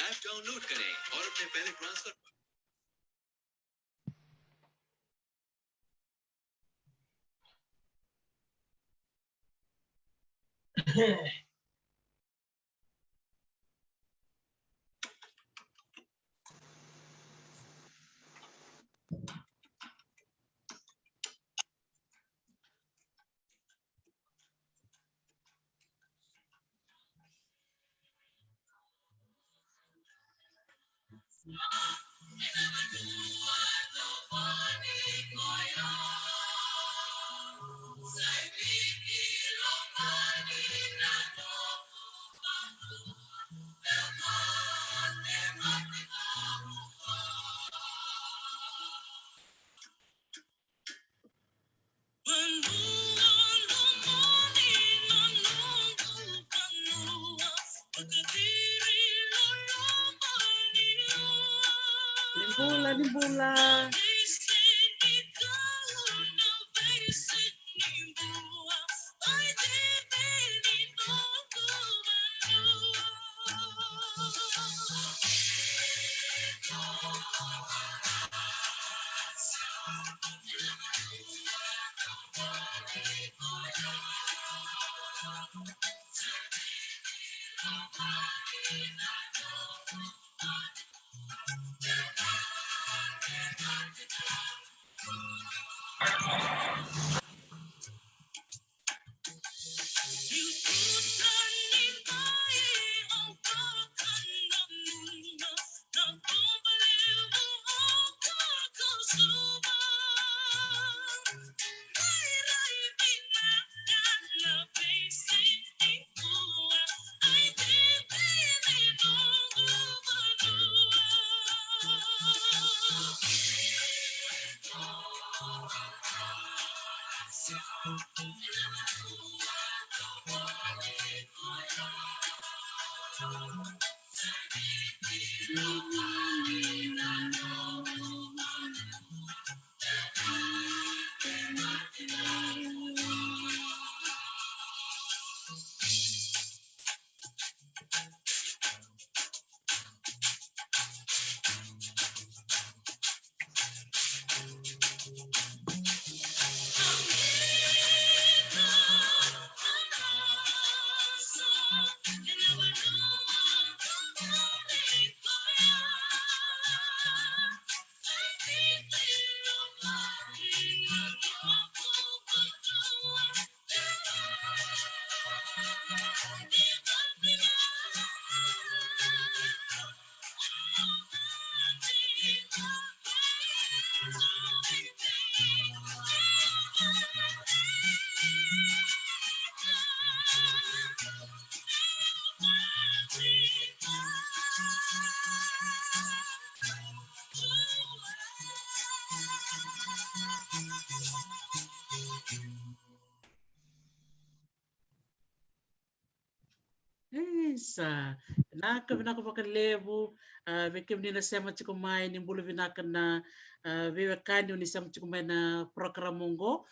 App download करें और अपने पहले transfer Limbula. Sa naka vinaka vakalevu veke menina sema tikumai ni mbulu vinaka na vewe kandi ni sema tikumai na programongo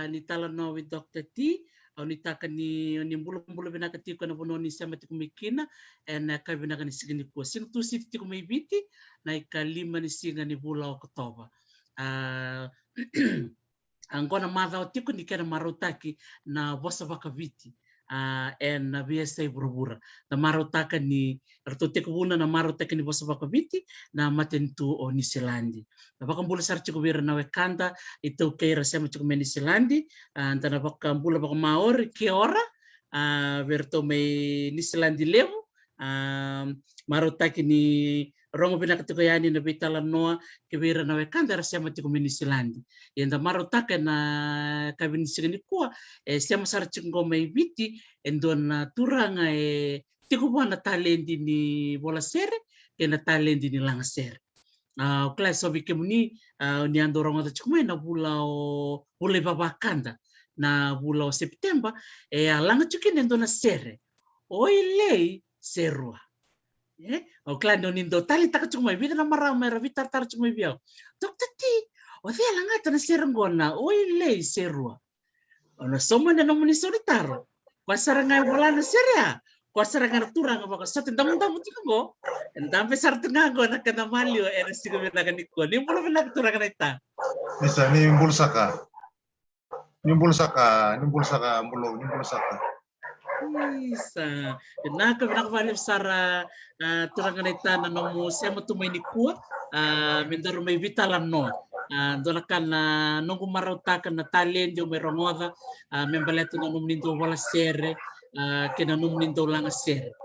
ni tala no with Dr. T au ni taka ni mbulu vinaka tiko na vono ni sema tikumikina na ka vinaka ni sigini po sing tu siti tikumai biti na ikalima ni singa ni vula Oktoba angona madha o tiko ni kena marotaki na vosa vakaviti na VSA burubura na marotaka ni rtoteko buna na marotaka ni vosa vakaviti na matentu o New Zealand na vakambula sar chiko vera na wekanda itu keira sema chiko me New Zealand antana vakambula vakamaori ke ora verto me New Zealand levu marotaki ni rongo binaka tiko yani na vitala noa ke vera na wekanda ra sema chiko me New Zealand yenda marotaka na kavinisirini kuwa sema sara chiko me viti endona turanga tiko bona talendi ni bola sere kena talendi ni langa sere kla so vike muni ni andoranga ta chiko me na bula o bula vavakanda na bula o September langa chiko endona sere oilei serua o kla no nindo tali taka chiko me vita na marama era vita tar chiko me via Dr. T o thea langata na serangona oilei serua ona somo na nomuni solitaro pasara ngai bola na seria Kuasa rangan turang apa sa tentang tamu tiga go. Endam besar tengah go nak kena malio era sigo binakan iko. Ni pula binak turang na ita. Bisa nimbul saka mbulo nimbul saka. Isa. Naka binak balik sara turang na ita na nomu sema tumay ni kuwa. Mendaro may vitalan no. Dolakan nunggu marutakan na talento may rongoda. Membaleto na numnindo wala sere. Kena numnindo lang sere.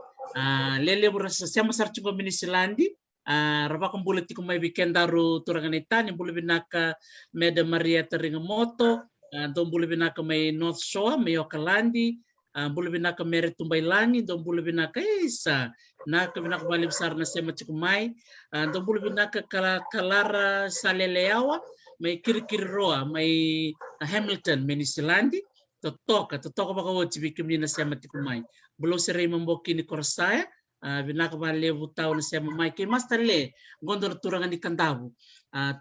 Lele burasa sema sarchungo minisilandi. Raba kong bulat ko may weekendaru turangan ita, yung bulat binaka Meda Marieta Ringamoto, doon bulat binaka may North Shore, may Okalandi, bulat binaka Meret Tumbaylangi, doon bulat binaka isa, naka binaka balibsar na sema chikumay, doon bulat binaka Kalara Saleleawa, may Kirikiriroa, may Hamilton, Minisilandi, totoka baka wochi bikim na sema chikumay. Bulo si Raymond Boki ni Korsaya, binakabale butaw na siya mamay kay mastale gondor turangan ni kandabu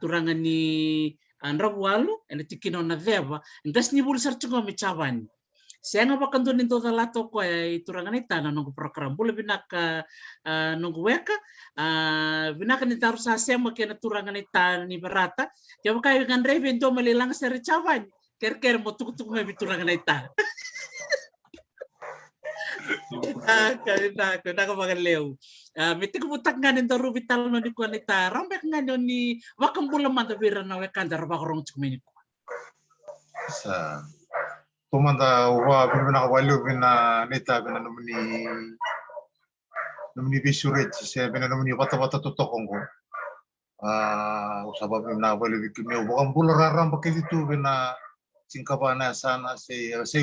turangan ni anrawalo ene tikino na veva ndas ni bul sarchungo mi chaban siya nga bakando ninto talato ko ay turangan ita na nung program bula binaka nung weka binaka ni taru sa siya makina turangan ita ni barata kaya kayo kan rebe ndo malilang sa chaban ker mo tuk may biturangan ita. Nakapagaliw. Miti ko butak nga nito rubital no ni Kuanita. Rambek nga nyo ni wakang bulaman na bira na wekandar bakarong chukmini ko. Sa tumanda wa binana waliw bina nita bina nomni bisuret siya bina nomni bata tutokong ko. Usabab na waliw kimyo wakang bularan bakit itu bina singkapana sana sa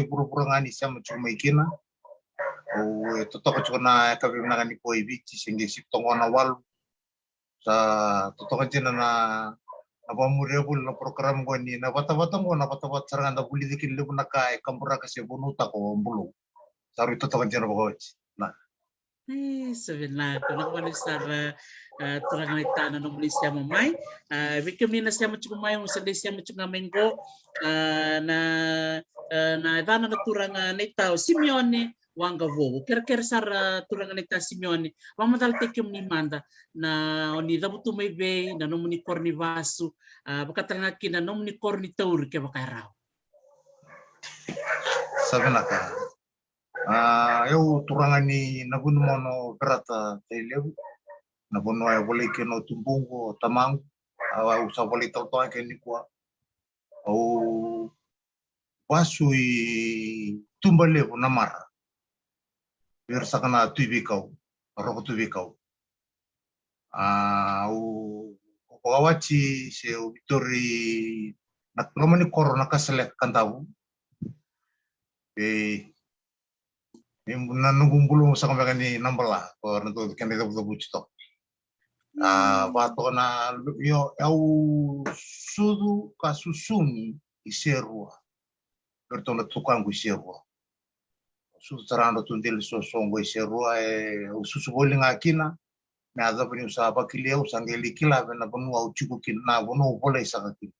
puro-puro nga ni siya machumay totoo na kami na ni Koy Beach singi siptong na wal sa totoo na nabamurebul na program ko ni nabatawat sarangan na buli dikin libo na kay kampura kasi bunuta ko bulong saru totoo na ko na sabi na ko na sara turang na itana ng siya mamay bikim ni na siya machumay mo sa siya machungamenggo na dana na turang na itaw Simeone wanga vogo kira sara turangan ita Simeone wa madal tekem ni manda na oni dabutu may be na nomu ni korni vasu bakatanga kina nomu ni korni taur ke bakaraw sabana ka eu turangan ni nagun mono berata telebu nabono ay wala kino tumbungo tamang au sa wala tawto ke ni kwa au wasui tumbale na mara versa kana tubikau roko tubikau o kawachi se Victori nak nomani corona kaselek kantabu nanungumbulu sa kami ni nambala ko nato kanito busto bato na yo au sudu kasusuni iserua pertona tukang iserua sutarando tundil so songo iserua susu boling akina me ada bani usaba kileu sangeli kila na bonu au chuku kina bonu boleh sakaki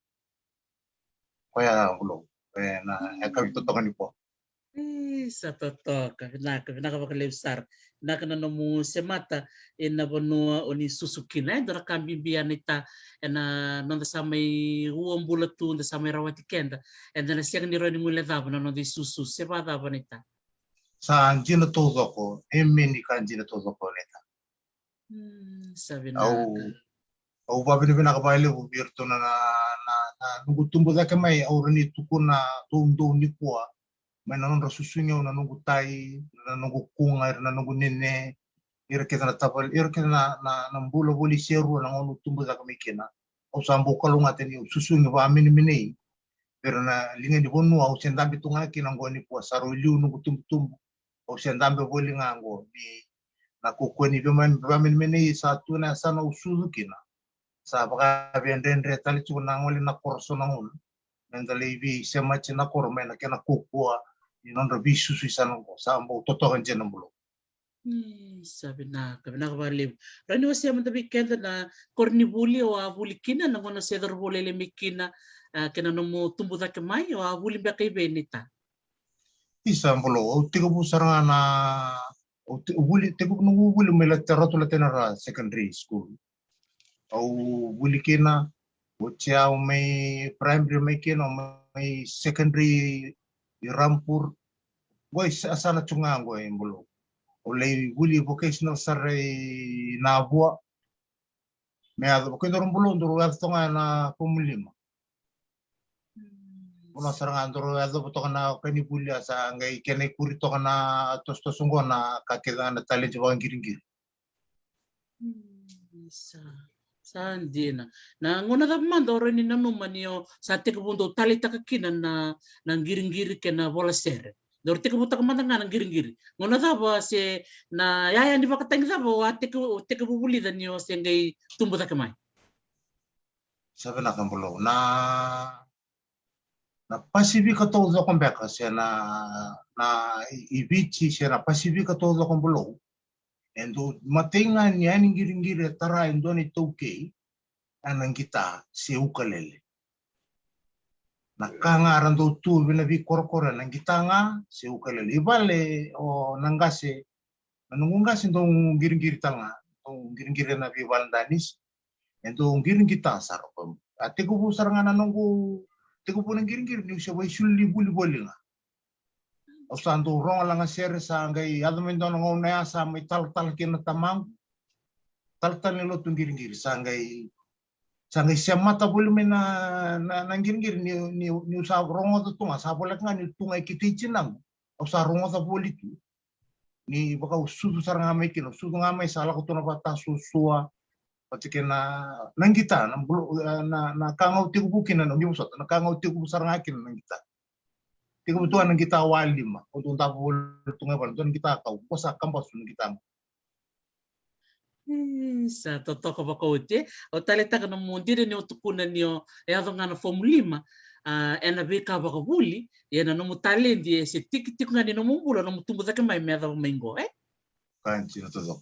kaya bulo na ekabito tokani po sa totoo pinakapakaliwsar nakanomu semata na bonu oni susukin dora kambibian ita na nonda sa may huwang bulatu nda sa may rawati kenda and then siyang nironi mula dabo na nonda susu semata ba nita sa anjina todo ko emeni kanjina todo ko neta sabi na au babini pinakabaili ko birto na nungu tumbo da kamay au rani tukuna tundo ni kwa may nanon rasusunyo na nungu tai na nungu kungar na nungu nene irkita na tapal irkita na nambulo boli seru na ngono tumbo da kamay kina au sambo kalungaten yo susunyo ba mini pero na linga di bonu au sendambi tunga kina ngoni kwa saru liu nungu tumbo o sendambe boli ngango di na kukweni bamin mene satu na sana usudu kina sa baka bendendre tali tu na ngoli na korso na ngol nandali bi semachi na korme na kena kukua inondo bisu sana ko sa mbo totokan jena mbulo sabi na kabaliw rani wasi amatabi kenda na kornibuli o abuli kina na ngono sedor bolele mikina kena nomu tumbu da kemai o abuli ba kay benita isa mbulo tigo busaranga na Uli tegu nungu uli mela teratu la tenara secondary school. Au uli kena Oce au mai primary mai kena mai secondary di Rampur. Goi asana tunga goi mbolo. Oleh uli vocational sarai na bua. Me ado ko ndoro mbolo ndoro tonga na pumulima. Una sarang andoro ado botona kani uli asa ngai kene kuri tokana tos na kakeda na tale jawa ngiringiri. Sandina na ngona da mando ni nanu manio sa te kubundo tali takakina na ngiringiri ke na bola sere dor te kubuta kamanda na ngiringiri ngona da ba se na ya ni bakatang da ba te kubuli da nio se ngai tumbu ta kamai Sabe na kambolo na Pasifika to zo kombeka se na ibichi se na Pasifika to zo kombolo. Endo matenga ni ani ngiringiri tara endoni toke anang kita se ukulele. Nakanga arando tu bina vi korokora nang kita nga se ukulele. Ibale o nangase nanungungase ndong ngiringiri tanga ndong ngiringiri na vi valdanis endo ngiring kita sarapam. Ate ko bu sarangana nunggu te ko bu ngiringiri ni se wai sulli buli bolinga. Osando ronga langa sere sa ngai adamendo ngona sa mai tal kena tamang tal ni lo tungiringiri sa ngai siamata bulu mena na ngiringiri ni usa rongo to tunga sa bolak ngani tunga kiti nang usa rongo to bolitu ni baka usudu saranga mai kino sudu ngamai sala ko tuna bata susua patikena nangita na kangau tiku bukina no nyusot na kangau tiku saranga kin nangita tiku tuan nangita walima untuk tabul tunga bal tuan kita kau kosa kampas kita sa totoko bakote o tale taka no mondire ni otukuna ni o e ado ngana formulima ena beka bakabuli ena no mutalendi se tiki ngani no mumbulo no mutumbu zake mai me ado mengo kanchi no todo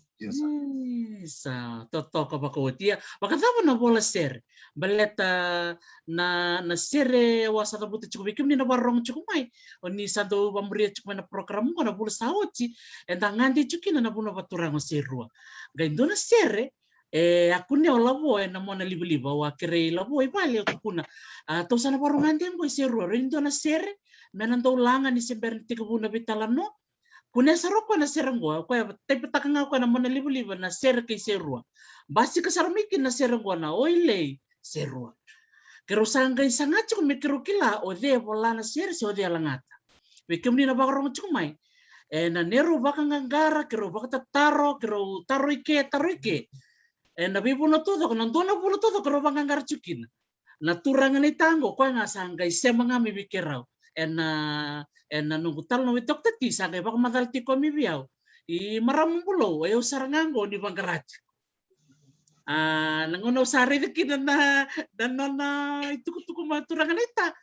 sa totoko bakote bakataba na bola ser baleta na sere wasa da buta chukubi kimni na barong chukumai oni sado bamria chukuma na program ko na bula saoti enda ngandi chukina na buna baturango serua gaindona sere akune olavo na mona libuliba wa kere lavo ibale tukuna to sana barong ngandi mo serua rendona sere menando langa ni sember tikubuna bitalano kuna saroko na serangwa ko te petakanga ko na mona libuliba na sere ke serua basi kasarmiki na serangwa na oile serua kero sanga isanga chuku mikiro kila o de volana sere so de langata we kemni na bagarong chuku mai na nero baka ngangara kero baka taro ike na bibuno todo kono ndona bulo todo kero baka ngangara chukina na turanga ni tango ko nga sanga isema ngami bikirao na nungu tal no witok tati sanga baka madalti ko mi biao I maramong bulo ay usarangango ni bangarachi nangono sari kina na itu maturangan ita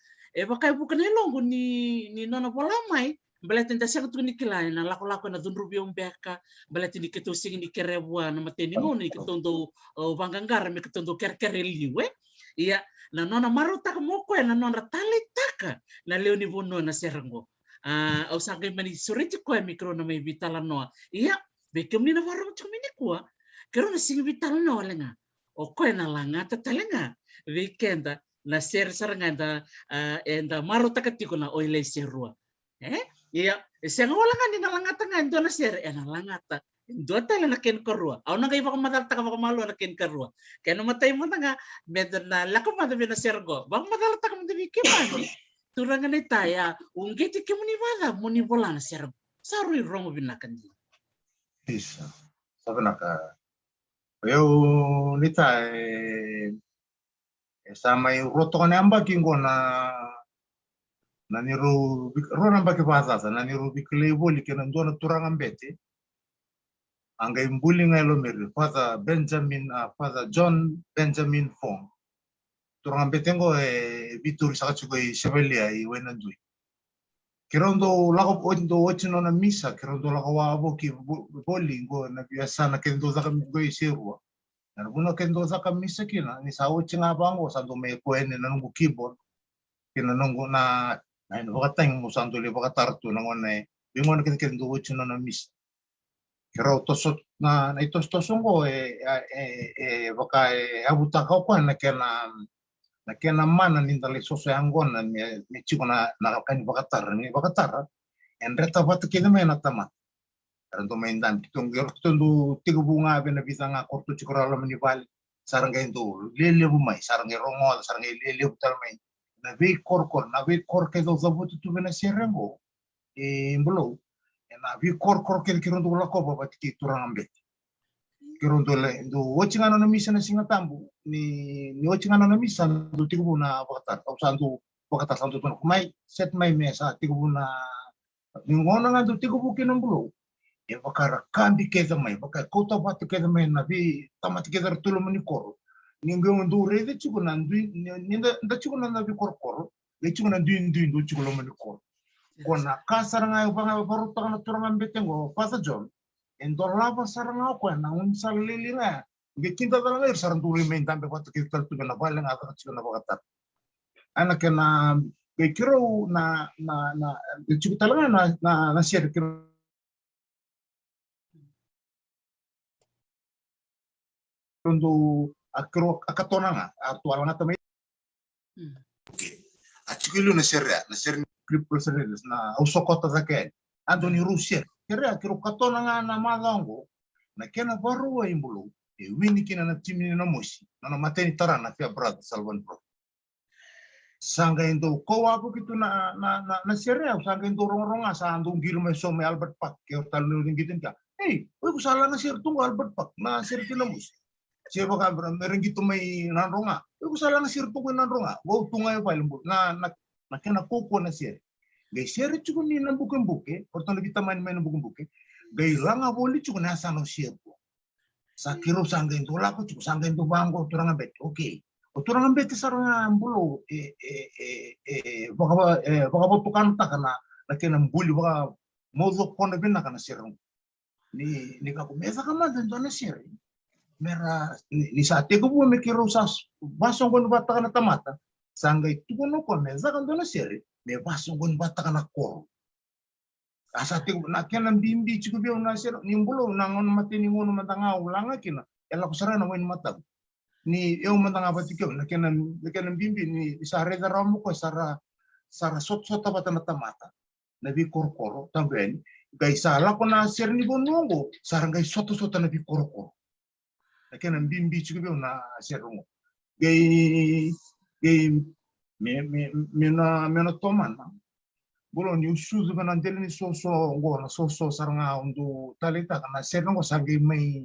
baka bukan elongo ni nona bolamai balatin ta siya ni kilay na lako na dunrubi umbeka balatin ni kito sing ni kerewa na mateni mo ni kitondo bangangar mi kitondo kerkereliwe iya na nona maruta mo ko na nona talitaka na leo ni bono na serango au sagay mani suriti ko mikro na may bitalan no iya bekem ni na warong chumini ko kero na sing bitalan no lenga o ko na langata talenga weekend na ser saranganda enda maruta katiko na oile serua iya siya nga wala nga ni nalangata nga ndo na ser na langata ndo tala na ken karua aw na kay baka madalta ka baka malo na ken karua kaya namatay mo na nga medyo na lako madabi na sergo baka madalta ka madabi kiman turangan ni taya unggiti ke muni bola na sergo saru rongo binakan di isa sabi naka yo nita sama roto ka namba kingo na niru ro namba ke pasasa na niru bikle boli ke ndo na turangan bete anga imbuli ngalo meri father John Benjamin Fong turang betengo bitur sakachugo Chevelia wenandui kirondo lako ondo ochino na misa kirondo lako wabo ki boli ngo na biasa na kendo zaka go isirwa na buno kendo zaka misa kina ni sa ochinga bango sando me koene na nungu keyboard kina nungu na ino wakatang mo sando le wakatarto na ngone bingon kendo ochino na misa kira tosot na itos tosongo baka abuta kau kwa na kena mana nintali soso angon na me chiko na kani bakatar en reta batu kena me na tama rento main dan tung tundu tiga bunga bena bisa nga korto chiko rala mani bali sarang itu lele bumai sarang rongo sarang lele butal mai na ve kor ke do zabutu tu bena serengo mbolo na vi kor ke kirondo la ko baba tiki turang ambet kirondo le do wachingana na misa na singatambu ni wachingana na misa do tigo na bakata au sandu bakata sandu tono mai set mai mesa tigo na ngona nga do tigo buki nambulo e bakara kambi keza mai baka kota batu keza mai na vi tamati keza tulo mani koro ningo ndu rede chigo na ndu nda chigo na vi kor le chigo na ndu chigo lo mani koro kona kasaranga banga baru tangan turangan betengo pasa John endolava saranga ko na un salilina gekinta dalanga sarang tuli main tambe waktu kita tu na bala nga ka chuna bakata ana kana bekiro na chuktalanga na share kiro ndo akro akatonanga atualanga tamai okay achikilo na share Kriposeres na usokota zake Anthony Rusia kira kiro katona na malango na kena baru wa imbulu wini kina na timi na moshi na mateni tarana fia brad Salvan Pro sanga indo ko abu kitu na serea sanga indo ronga sa andung gilme some Albert Park ke hotel nu ngitin ka ku salah na sir tunggu Albert Park na sir kina mus siapa ka merengitu mai nan ronga ku salah na sir tunggu nan ronga wo tunga yo palimbu na kena koko na siya. Gay siya cukup ni nang buke, portong kita main buke. Gay langa boli cukup nasa no siya po. Sa kiro sanggain tu laku cukup sanggain tu bangko turang ambet. Okay. Turang ambet sarang ambulo baka tukan ta kana na kena buli baka mozo kono bin na kana sirong. Ni ka kumesa kama dan na siya. Mera ni sa te ko po me kiro sa basong kono bata kana tamata. Sangai tu kono ko meza kan dona seri me basong gon bata kana koro asa te na kenan bimbi chiku be na seri nimbulo nangon mate ni ngono matanga ulanga kina ela kusara na wen mata ni eu matanga batike na kenan bimbi ni sare da ramu ko sara sot bata na tamata na bi koro tamben gai sala ko na seri ni bonongo sara gai sot na bi koro na kenan bimbi chiku be na seri ngo gai mena tomana bolo ni usuzu bana ndele ni soso ngona soso saranga undu talita kana serno sangi mai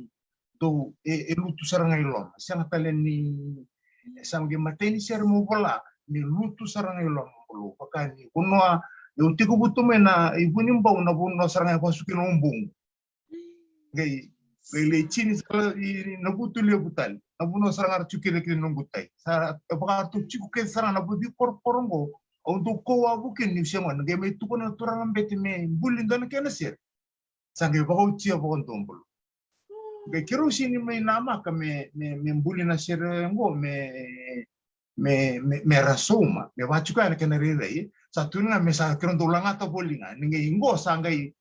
do lutu saranga ilom sanga talen ni sangi mateni sermo bola ni lutu saranga ilom bolo pakani kunwa yo tiku butu mena ibuni mbau na bunno saranga pasuki no mbung gai le chini sala na butu le butal abuno saranga chukile kile nongutai sa apakah tu chiku ke saranga bu di korongo untuk ko abukin ni semua nge me tu kono turang ambeti me bulin dan kena ser sange bako chia bako tombol ge kiro sini me nama ka me bulin na ser ngo me rasoma me bachuka na kena rere sa tunga me sa kiro dolang atau bolinga nge ingo sange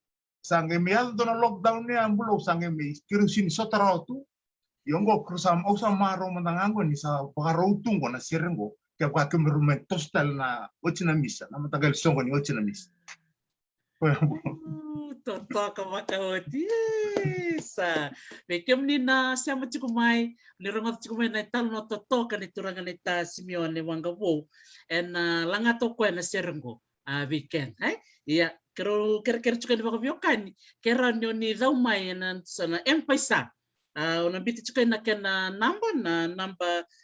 me al dona lockdown ne ambulo sange me kiro sini sotara tu yongo krusam osa maro mandangango ni sa pagaroutungo na sirengo kaya kwa kemerumen tostal na ochina misa na matagal songo ni ochina misa toka makawati sa bekem ni na siya machikumai ni rongot chikumai na talo no totoka ni turangan ita Simeone Wangabo en langato ko na sirengo weekend iya kero chuka ni bakabyokan kera ni daumay na sana empisa unabiti chuka na kena number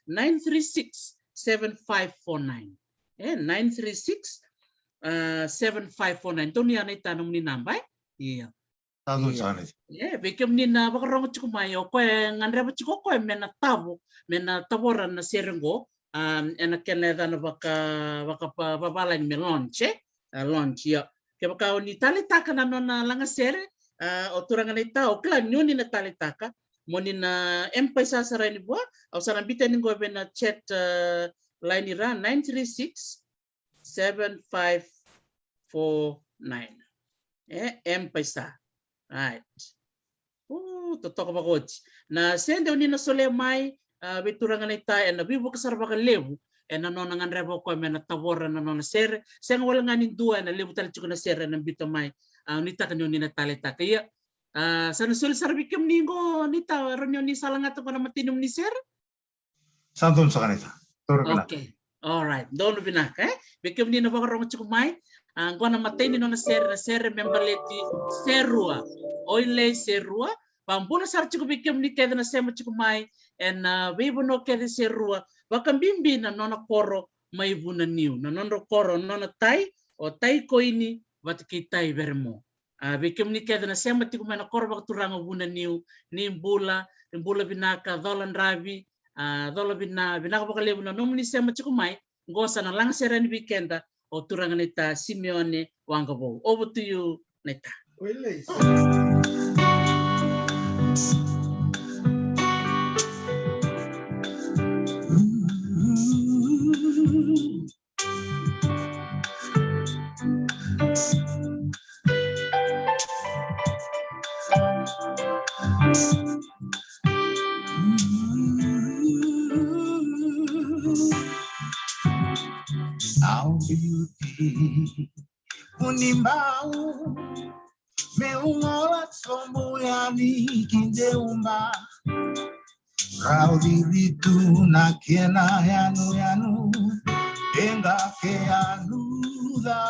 936-7549 936-7549 to niya na itanong ni nambay iya tado sana bekem ni na bakarong chukumayo ko ngandre ba chuko ko mena taboran na serengo ena kena dana baka babalan me launch ya ke baka ni talitaka na langa sere o turangan ita o kla nyoni na talitaka moni na empesa sara ni bua au sara bita ni gobe na chat line ira 936-7549 empesa right Totok bagots. Na sende unina sole mai biturangan ita na bibu kasar baka lebu na nonangan rebo ko na tawora na nona ser sen wala ngani dua na lebu tal chukuna ser na bito mai nita kan unina taleta kaya sana sul sarbikem ningo nita ranyo ni salangato ko na matinum ni ser. Santun sa kanita. Okay. All right. Dono binak bikem ni na baka rongo chukumai ko na matini nona ser membaleti serua. Oile serua pambuna sar chiku bikem ni keda na sema chiku mai bibu no keda serua bakam bimbi na nona koro mai buna niu na nona koro nona tai o tai ko ini batki tai vermo bikem ni keda na sema chiku mai na koro bak turanga buna niu ni bula binaka dolan rabi dola binaka bakale buna nomni sema chiku mai ngosa na lang serani bikenda o turanga neta Simeone Wangabo. Over to you, Neta. Now beauty unimbau meungola sombo yani kindeumba raudi ritu na kena yanu enga ke anuda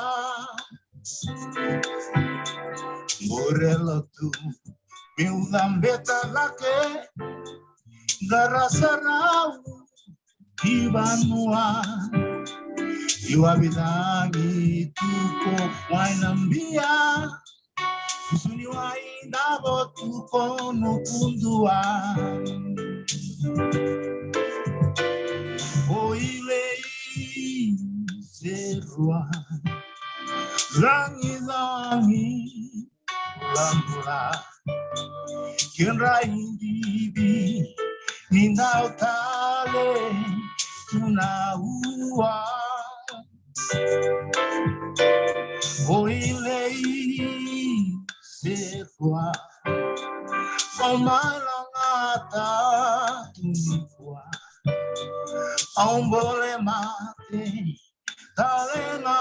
morelo tu meudambeta lake garasarau ibanua Iwabitangi tuko wainambia Usuni wainabo tuko nukundua Oile zerua Rangi Lambula Kenra indibi Ninda utale Tunaua Oilei sequoia, o malangata tunifua, ombole mate, talena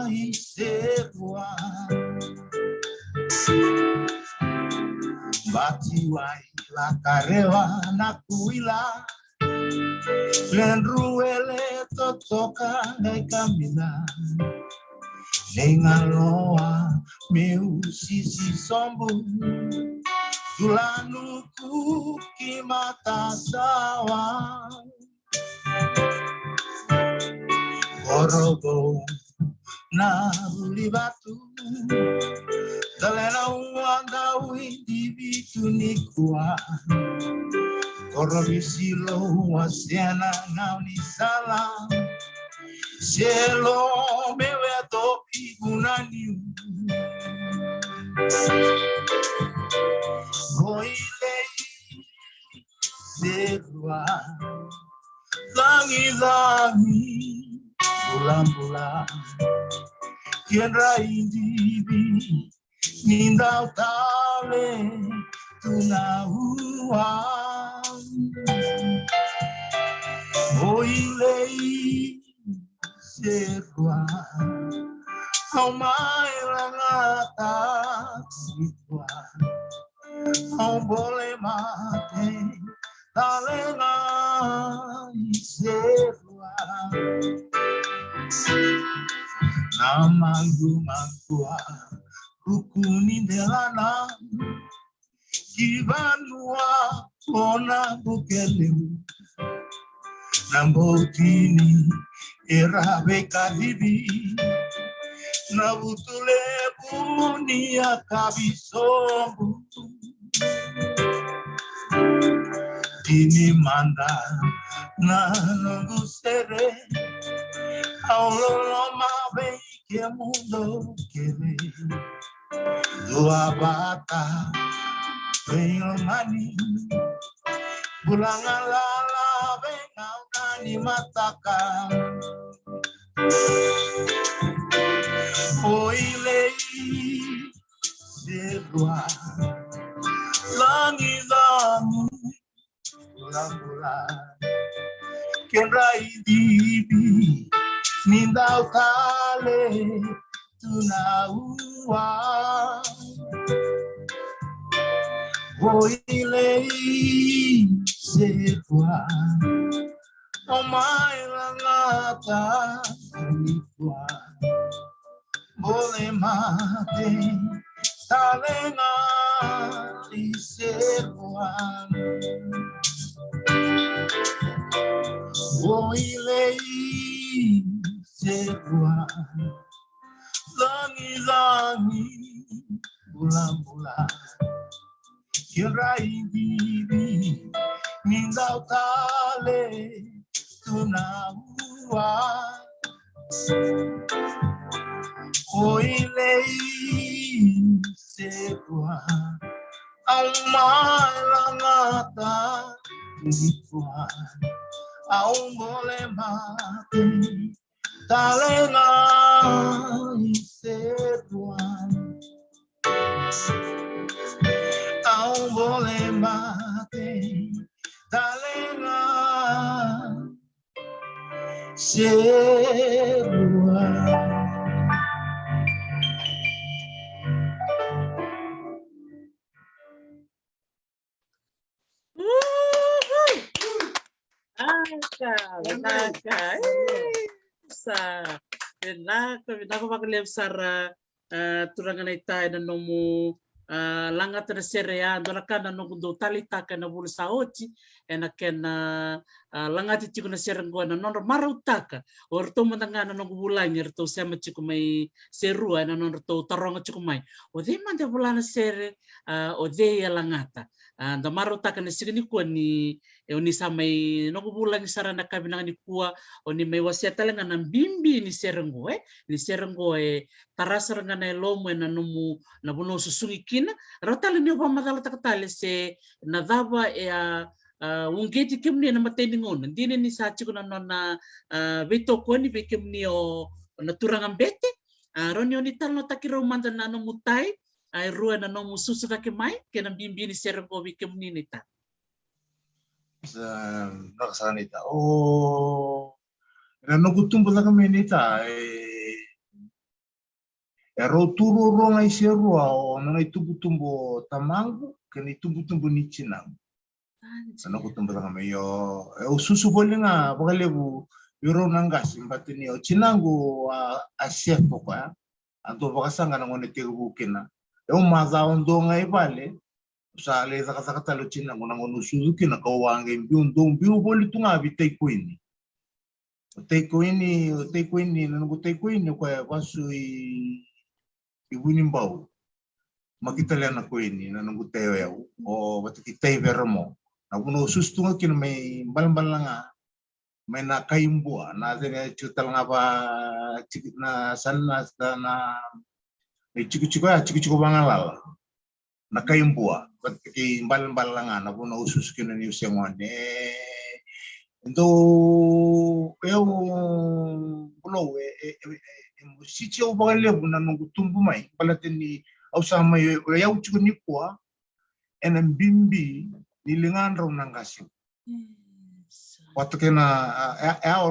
isequoia, batiwai la carewa na kuila. Lenruele totoka ngai kamina Nengaloa meu sisi sombo Tulanuku kimata sawa Korogo na ulibatu Talena uanda windibitu nikua Korobisilo wasiana ngauni salam Selo mewe topi gunani Goile serua Langi Bulambula Kienra indibi Ninda utale Tunahua Oilei serua Au mai langata sitwa Au bole mate Talenga serua Namangu mangua Rukuni delana Kibanua Ona bukelemu Nambotini era bekadibi Nabutule bunia kabisombu Tini manda na nungusere Aulolo mabe que mundo quiere Dua bata Venho mani Bulangalala Bengaunani mataka Oilei Serua Langi-langi bulan-bulan Kenrai dibi Mindau tale tunaua Hoilei sewa Omai langata Nipua Boleh mati Talenga Isewa Hoilei sewa Langi-langi bulan-bulan Kirai bibi Mindau tale tunaua Hoilei sewa Ang malangata Nipua Ang boleh mati Talenga Isetuan Ang boleh mati Talenga Setuan Benaka makalem sara turangan ita na nomu langat na serea dona kana no do talita kana bulu saoti ena kena langat tiku na serengo na non marutaka orto mandangana no bulanya orto sama tiku mai seru na non orto taronga tiku mai o de mande bulana sere o de langata da marutaka na sigini ko ni ni samai no bulang sarana kabinang ni kuwa o ni mai wasiata lenga na bimbi ni serengo ni serengo tarasa ngana lomo na numu na buno susungi kina rotale ni obama dala takatale se na dava ungeti kimni na mateni ngona dine ni sachi kuna nona veto ko ni bekimni o na turanga bete roni oni talno takiro manda na no mutai ai rua na no mususu ke mai ke na bimbi ni serengo bekimni ni ta nakasanita na nukutumbo la kamenita ero turu ronga iserua o na itubutumbo tamangu kena itubutumbo ni chinang na kutumbo la kameyo susu bolinga bakalebu yoro nangas mbatini o chinangu asiat pokoknya anto bakasanga na ngone tegubu kena maza ondonga ibale usale zakata lo chinangu na ngono suzuki na kawange mbiu boli tunga bitei kuini teikuini na ngo teikuini kwa wasu ibuni mbau makitale na kuini na ngo teo ya o batikitei vermo na kuno sustunga kino mai balbalanga mai na kaimbua na zene chutalanga ba cikit na sanna na ciku bangalala na kaimbua batiki balbalanga na kuno usus kino ni usengone ento eu pulau sitio bagalebu na nungtumbu mai palateni au sama eu chukuni kwa enem bimbi nilingan ro nangasi waktu kena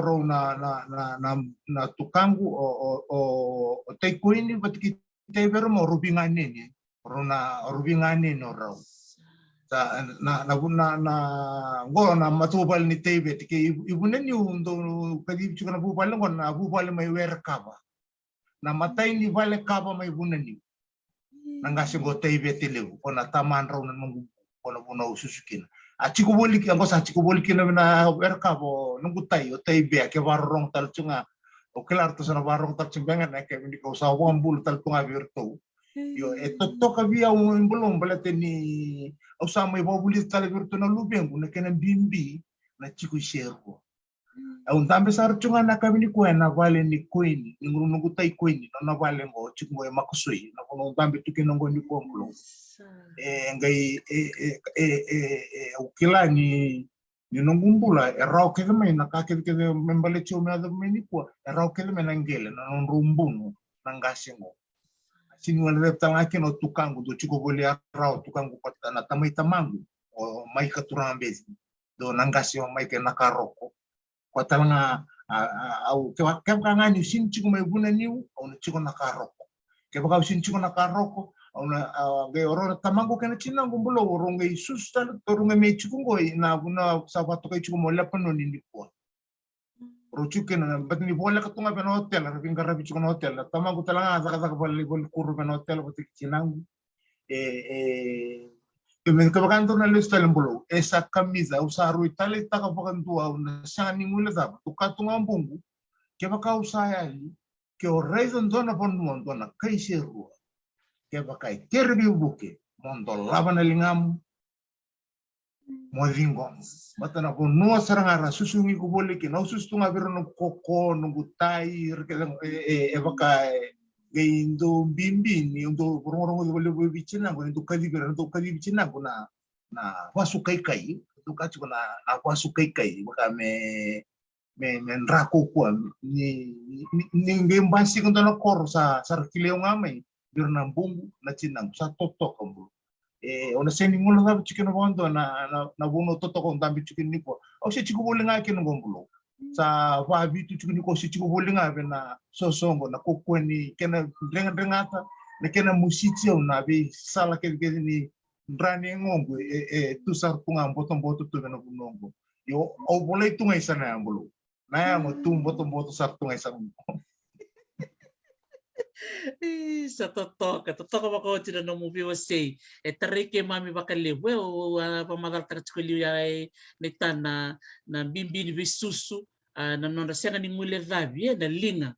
ro na tukangu o teiku ini batiki teiber mo rubingane ni rubingane no ro na ngo na matubal ni tebe tike ibunen ni undo kadi chuka na bubal ngo na bubal mai wer kaba na matai ni vale kaba mai bunen ni nangasi ngo tebe tele ko na taman raw na nung ko na buno susukin achiku boliki ngo sa achiku boliki na wer kaba nung tai o tebe ke warong tal chunga o kelar to sana warong tal chunga na ke ni ko sa wambul tal tunga virtu yo toka via belum balateni usama ibabuli tale virtu na lubengu na kena bimbi na chiku sherko au ndambe sar chunga na kabini ko na vale ni koini nguru nungu tai koini na vale ngo chiku ngo makusui na kono ndambe tukino ngo ni komlo ngai ukila ni nungumbula erau kele mai na ka kele membale chome ada meni ko erau kele mena ngele na rumbuno na ngasingo sinungan reptal ngakin o tukangu do chiko boli arao tukangu na tamay tamangu o may katurang besi do nangasi o may ke nakaroko kwa talanga au kaya nga ni sin chiko may buna niu o na chiko nakaroko kaya baka sin chiko nakaroko o na gay oro tamangu kena chinangu mbulo oro ngay sustal torunga may chiko ngoy na buna sabato kay chiko mo lapan no nini po Rochuke na bat ni bola katunga pen hotel rabing karabi chukon hotel tamago talanga saka bali bol kuru pen hotel batik chinang men kabakanto na lista lembulo esa camisa usaru itali taka bakantua una sani mule da tu katunga mbungu ke baka usaya ke o reason dona pon mondo na kaise rua ke baka terbi buke mondo labana lingam Mozingo, matana ko no sarangara susungi ko bole ke no sustunga pero no koko no gutai e baka gaindo bimbi ni ndo porongoro ko bole bichina ko ndo kadi bichina ko na wasu kai to kachi ko na wasu kai baka me nrako ko ni ngembasi ko na kor sa kileo ngamai bir na bungu na chinang sa toto ko ona seni ngolo na chicken bondo na bono toto ko ndambi chicken niko o se chiku bolinga ke ngombulo sa va bitu chicken niko se chiku bolinga be na sosongo na kokweni kena drengata na kena musiti na be sala ke ni drani ngongo tu sar punga boto tu na bunongo yo o bolai tu ngai sana ambulo na mo tu boto sar tu ngai sana Sa totoka baka tira no movie was say tarike mami baka lewe o pamadal tarachkuli ay neta na bimbini visusu na nona sena ni mule vavi na linga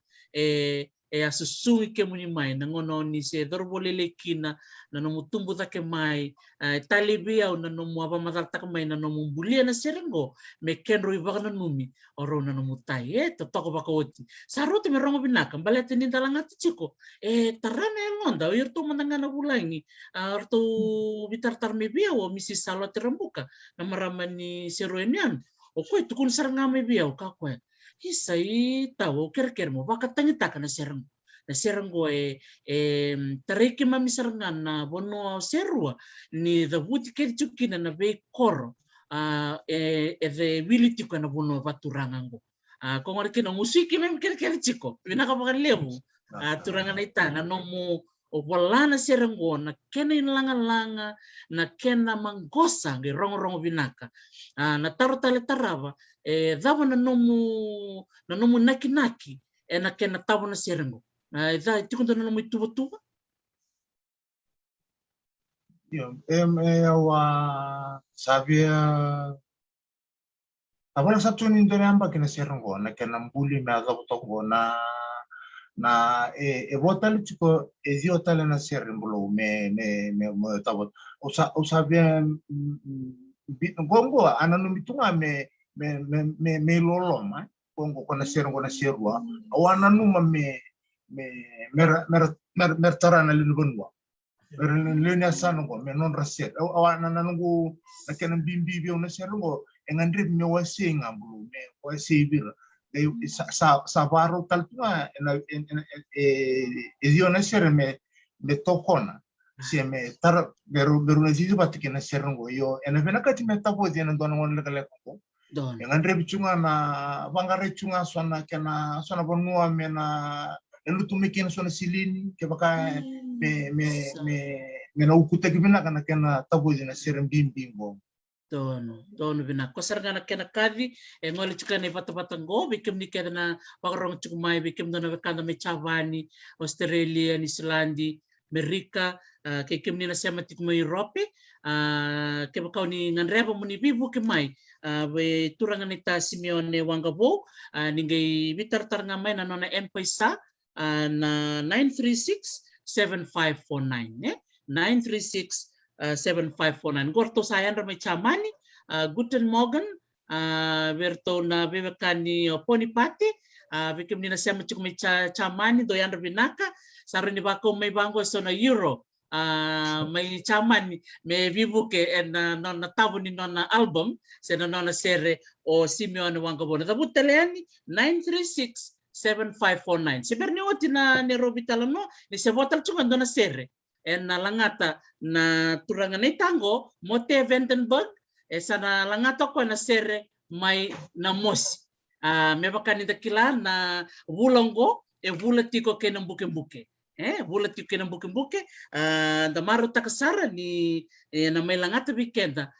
asusungi ke muni mai na ngono ni se dorbolele kina na no mutumbu take mai talibia na no mo pamadal tak mai na no mumbulia na serengo me kenro ibaka na numi oro na no mutai totoka baka oti saruti me rongo binaka balete ni dalanga chiko tarane ngonda irtu mandangana bulangi artu bitar me bia o misi salo terambuka na maramani seroenian o ko tukun saranga me bia o kakwe hisai tawo ker mo baka tangita kana serang na serango tariki mami sarangan na bono serua ni the wood kerchukina na be koro the ability kana bono baturangango kongor kina musiki mem ker chiko binaka baka lebu turangan ita na nomu o walana serango na kena inlanga-langa na kena manggosa ngi rongo binaka na taro tale tarava dava na nomu naki na kena tawo na serango da tikundo na nomu tuba yo wa sabia abang satu ni ndore amba kena serango na kena mbuli me azabutongo na votal chico eziotale na serrimbulo me tabot o sabia gongo ananu mitunga me loloma gongo kona serua o ananu me mertarana linubunwa lenya sanongo me non raset o ananu na kena bimbi na serungo engandrip me wasinga bulu me wasibira sabaro taltunga ediona sere me tokona si me tar beru na zizi batikina serengo yo ena vena kati me tapo diena dona won lekale ko engandre bichunga na bangare chunga sona bonua me na elutu mekina sona silini ke baka me na ukuta kibina kana kena tapo diena serem bimbingo Dono bina kosar ngana kena kadi ngoli chuka ne pata ngo bikim ni kena pakarong chukumai bikim dona bekanda me chavani Australia ni Islandi Amerika kekim ni na sema tikmo Europe ke bakau ni nganreba muni bibu ke mai we turangan ita Simeone Wangabo ningai bitar ngamai na nona M-Pesa na 936-7549 936-7549. Gorto sayan ramai chamani, Guten Morgen, verto na bebekani poni pati, bikim nina siya cukup chamani doyan rabinaka, sarin ni bako may bango so na euro, may chamani, may bibuke and non tabo ni non album, sa non sere o Simeone Wangabo. Natabot talayan 936 7549. Sebenarnya oti na ni Robitala no ni sevotal chunga dona sere. Na langata na turanga ni tango mote Vandenberg sana langata ko na sere mai na mosi. Mebakani dakila na vulongo vula tiko ke nambuke-buke. Vula tiko ke nambuke-buke da maru takasara ni na mai langata bikenda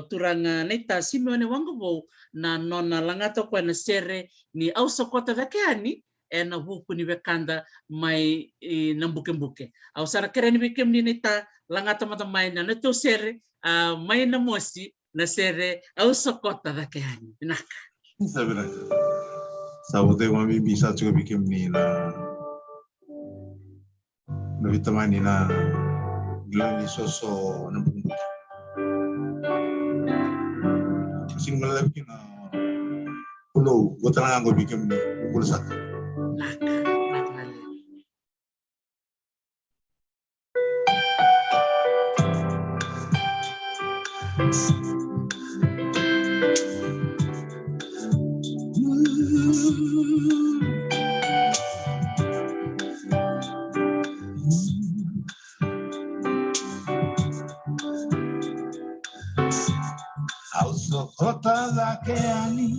turanga neta Simeone Wangobo na nona langata ko na sere ni ausa kota vakeani na buku ni bekanda mai nambuke-buke. Au sara kere ni bikem ni neta langata mata mai na neto sere mai na mosi na sere ausa kota vakeani. Naka. Sabi Sabote mami bisa juga bikin ni na vitamani na bilang ni soso na sing malaki na pulo buta na ako bikin ni pulo satu. Kota zakeani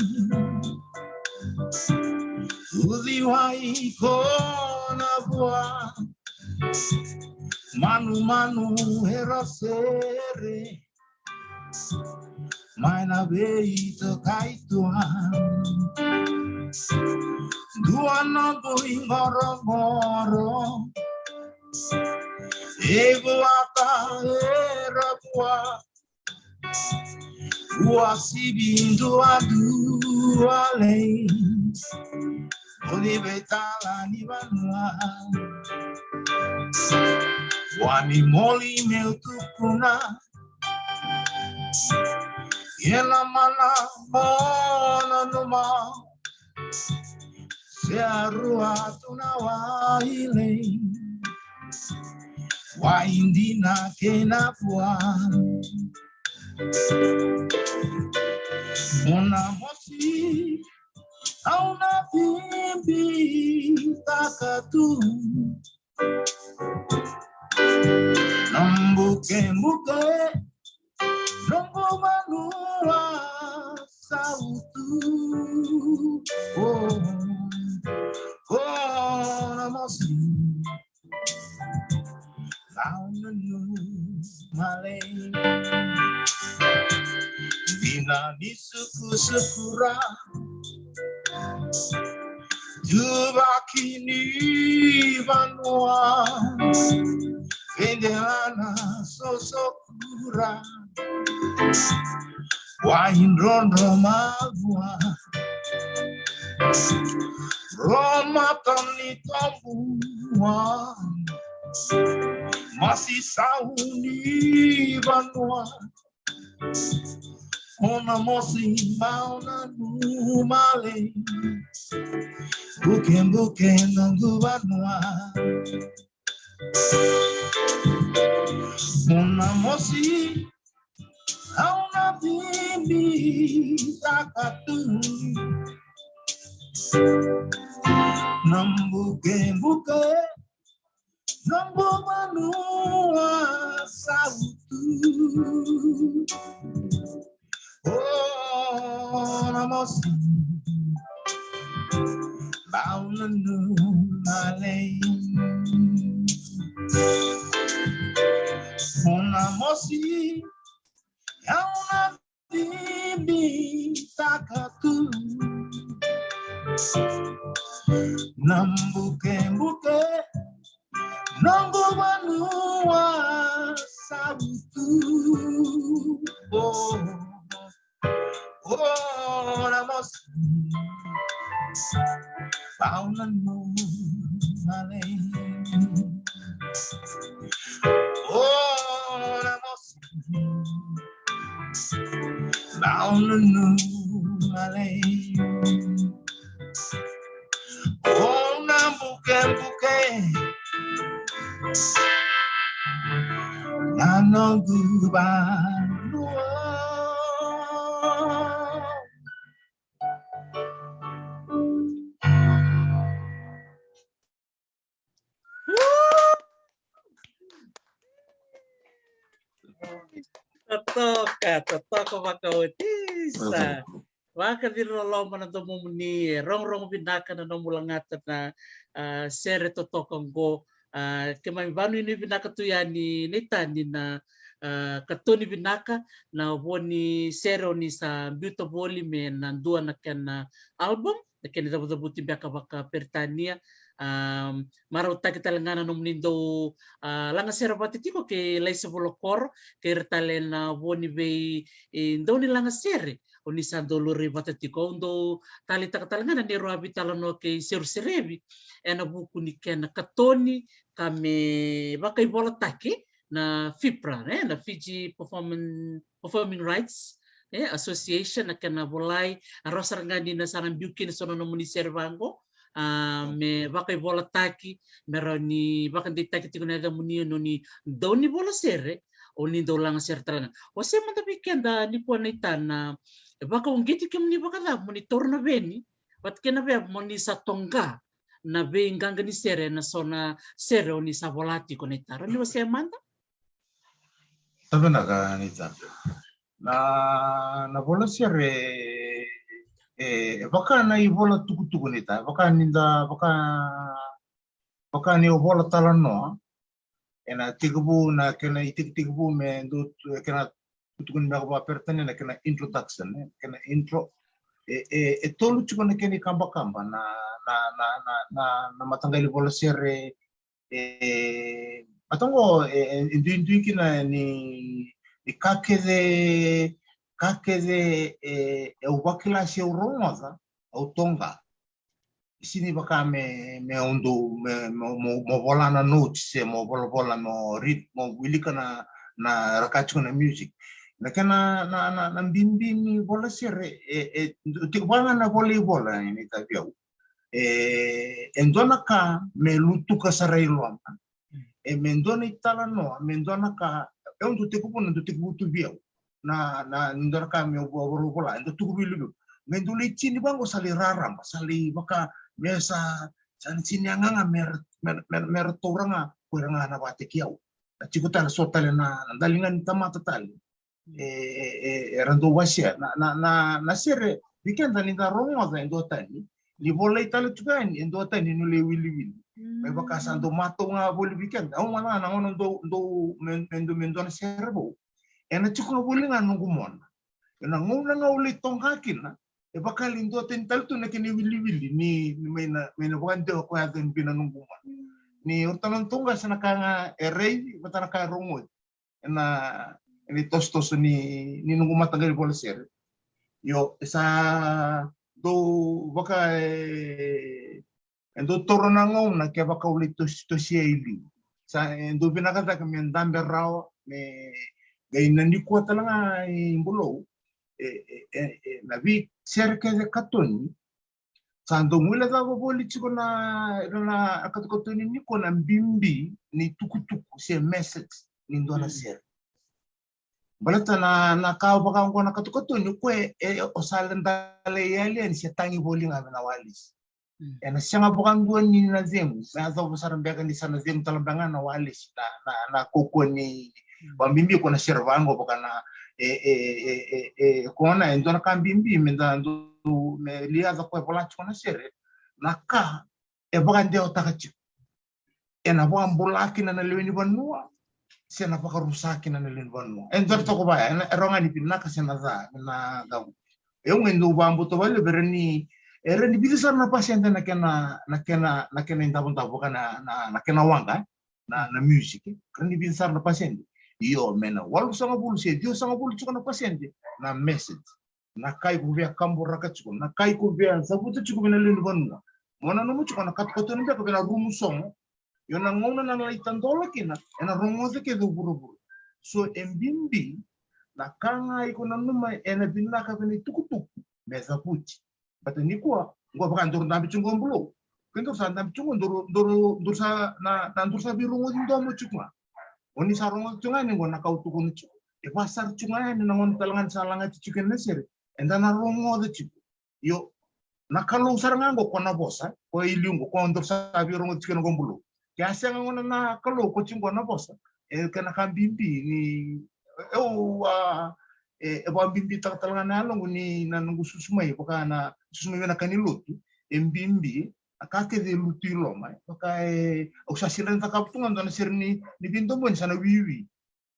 uziwai kona bua manu herosere maina beito kaituan dua nobo ingoro ego ata erapua Wasibindo aduale Olibetala ni banua Wani moli meutukuna Yela mana mona numa Searua tunawahile Waindina kenapua Una mosi auna bimbi takatu Nambuke Nongo manua sautu na mosi Auna male Dina ni suku-sukura Jubakini vanua Endelana sosokura Wain rondo magua Roma tani tambua Masih sauni vanua Ona mosi mauna numale Buken nungu vanua Ona mosi auna bimbi takatu Nambuken Nambu manua sautu Namosi Baunanu malay Namosi Yauna bibi takatu Nambuke Nongo manua sautu Namosi Baunanu malay Namosi Baunanu malay Nambuke Nanongu banua toka makautisa. Waka di loloma na tomo ni rong binaka na nomulangata na sere to tokang go kemai banu ini binaka tu yani nitani na katoni binaka na woni sero ni sa buto volume na dua na ken album na ken tabuti baka baka pertania marauta kita lengana nomnindo langa sero patitiko ke laisa volokor ke retalen na woni be ndoni langa sere oni sandolo rivatatiko undo tali takatalangana ni roabitalono ke seru serebi ena buku ni kena katoni kame bakai bola take na FIPRA na Fiji Performing Rights Association na kena bolai arosar ngani na saran biukin sono no muni servango me bakai bola taki meroni bakan di taki tikuna ga muni no ni doni bola sere oni do lang ser talanga o se manda pikenda ni po na baka ungiti kim ni baka la monitor na beni wat kena be moni sa tonga na be inganga ni sere na sona sere oni sa volati konetaro ni wase manda Tapi naga nita na bola sere baka na ibola tuku nita baka ninda baka ni bola talano ena tigbu na kena tigbu me do kena tukun na ba pertanya na kena introduction kena intro tolu chuko na kena kamba na matangali bola sere matango indu kina ni kakeze ubakila si urongoza autonga sini baka me undo mo bola na notes mo bola mo read mo wilika na rakachu na music na kana na bimbini bola sere tikwana na bola ini tabiau endona ka me lutu ka sarailo mendona itala no mendona ka undo tikubu tu biau na ndora ka me bola ndo tukubu lu menduli chini bango sali raram sali baka mesa san sini anganga mer toranga kuranga na bate kiau chikutan sotale na dalingan tamata tali rando wasia na sere weekend ni da rongo za ndo tani li bola itala tukani ndo tani no le wili mai baka sando mato nga boli weekend au mana na ngono ndo mendo na serbo ena chikuno boli nga nungumon ena ngona nga uli tongakina baka lindo tental tu na kini wili ni mena bande ko aden bina nungumon ni urtanon tunga sana kanga erei batana ka rongo ena ini tostos ni nunguma tagal bola ser yo esa do baka endo toronango na ke baka uli tosieli sa endo binakata kami ndambe rao me gainani ko talanga imbulo na vi cerca de katoni sando mula za boli chiko na akatokotoni ni kona mbimbi ni tukutuku se message ni ndona ser balata na ka baka ngona katokotoni kwe osalenda le yale ni setangi boli ngabe na walis ena sanga bukan gua ni na zemu na zo besar mbeka ni sana zemu talambanga na walis na koko ni bambimbi kona servango baka na kona endona kambimbi menda ndo me liaza kwa bola chona sere naka baka ndio takachi ena bo ambulaki na leweni banua sena baka rusaki na leweni banua endor to ko baya ronga ni pinaka sena za na gabu ngendo bambu to bale bereni ni bisa na pasyente na kena intabon-tabo ka na kena wanga na music ni bisa na pasyente iyo mena walu sanga bulu se dio sanga bulu chuko na pasyente na message na kai ko via kambo raka chuko na kai ko via sabuto chuko bina lenu banua mona no chuko na katkoto ni ka bina rumu songo yo na ngona na laitandola kina ena rumoze ke do buru so embimbi na kanga iko na numa ena bina ka bina tukutuku meza puchi bata ni kuwa ngwa baka ndoro ndambi chungo mbulo kendo sa ndambi chungo ndoro sa na ndoro sa birungo ndo mo chukwa oni sa rongo chunga ni ngona ka utuku ni chukwa pasar chunga ni ngon talangan salanga chicken na sere enda na rongo de chukwa yo na kalu saranga ngo kona bosa ko ilungo ko ndoro sa birungo chicken ngombulo ya senga ngona na kalu ko chungo na bosa kana kambimbi ni ba bimbi ta talanga na longo ni na nungu susumai baka na susumai na kanilutu embimbi akake de lutu loma baka o sa siren ta kaptungan dona sirni ni bindo mon sana wiwi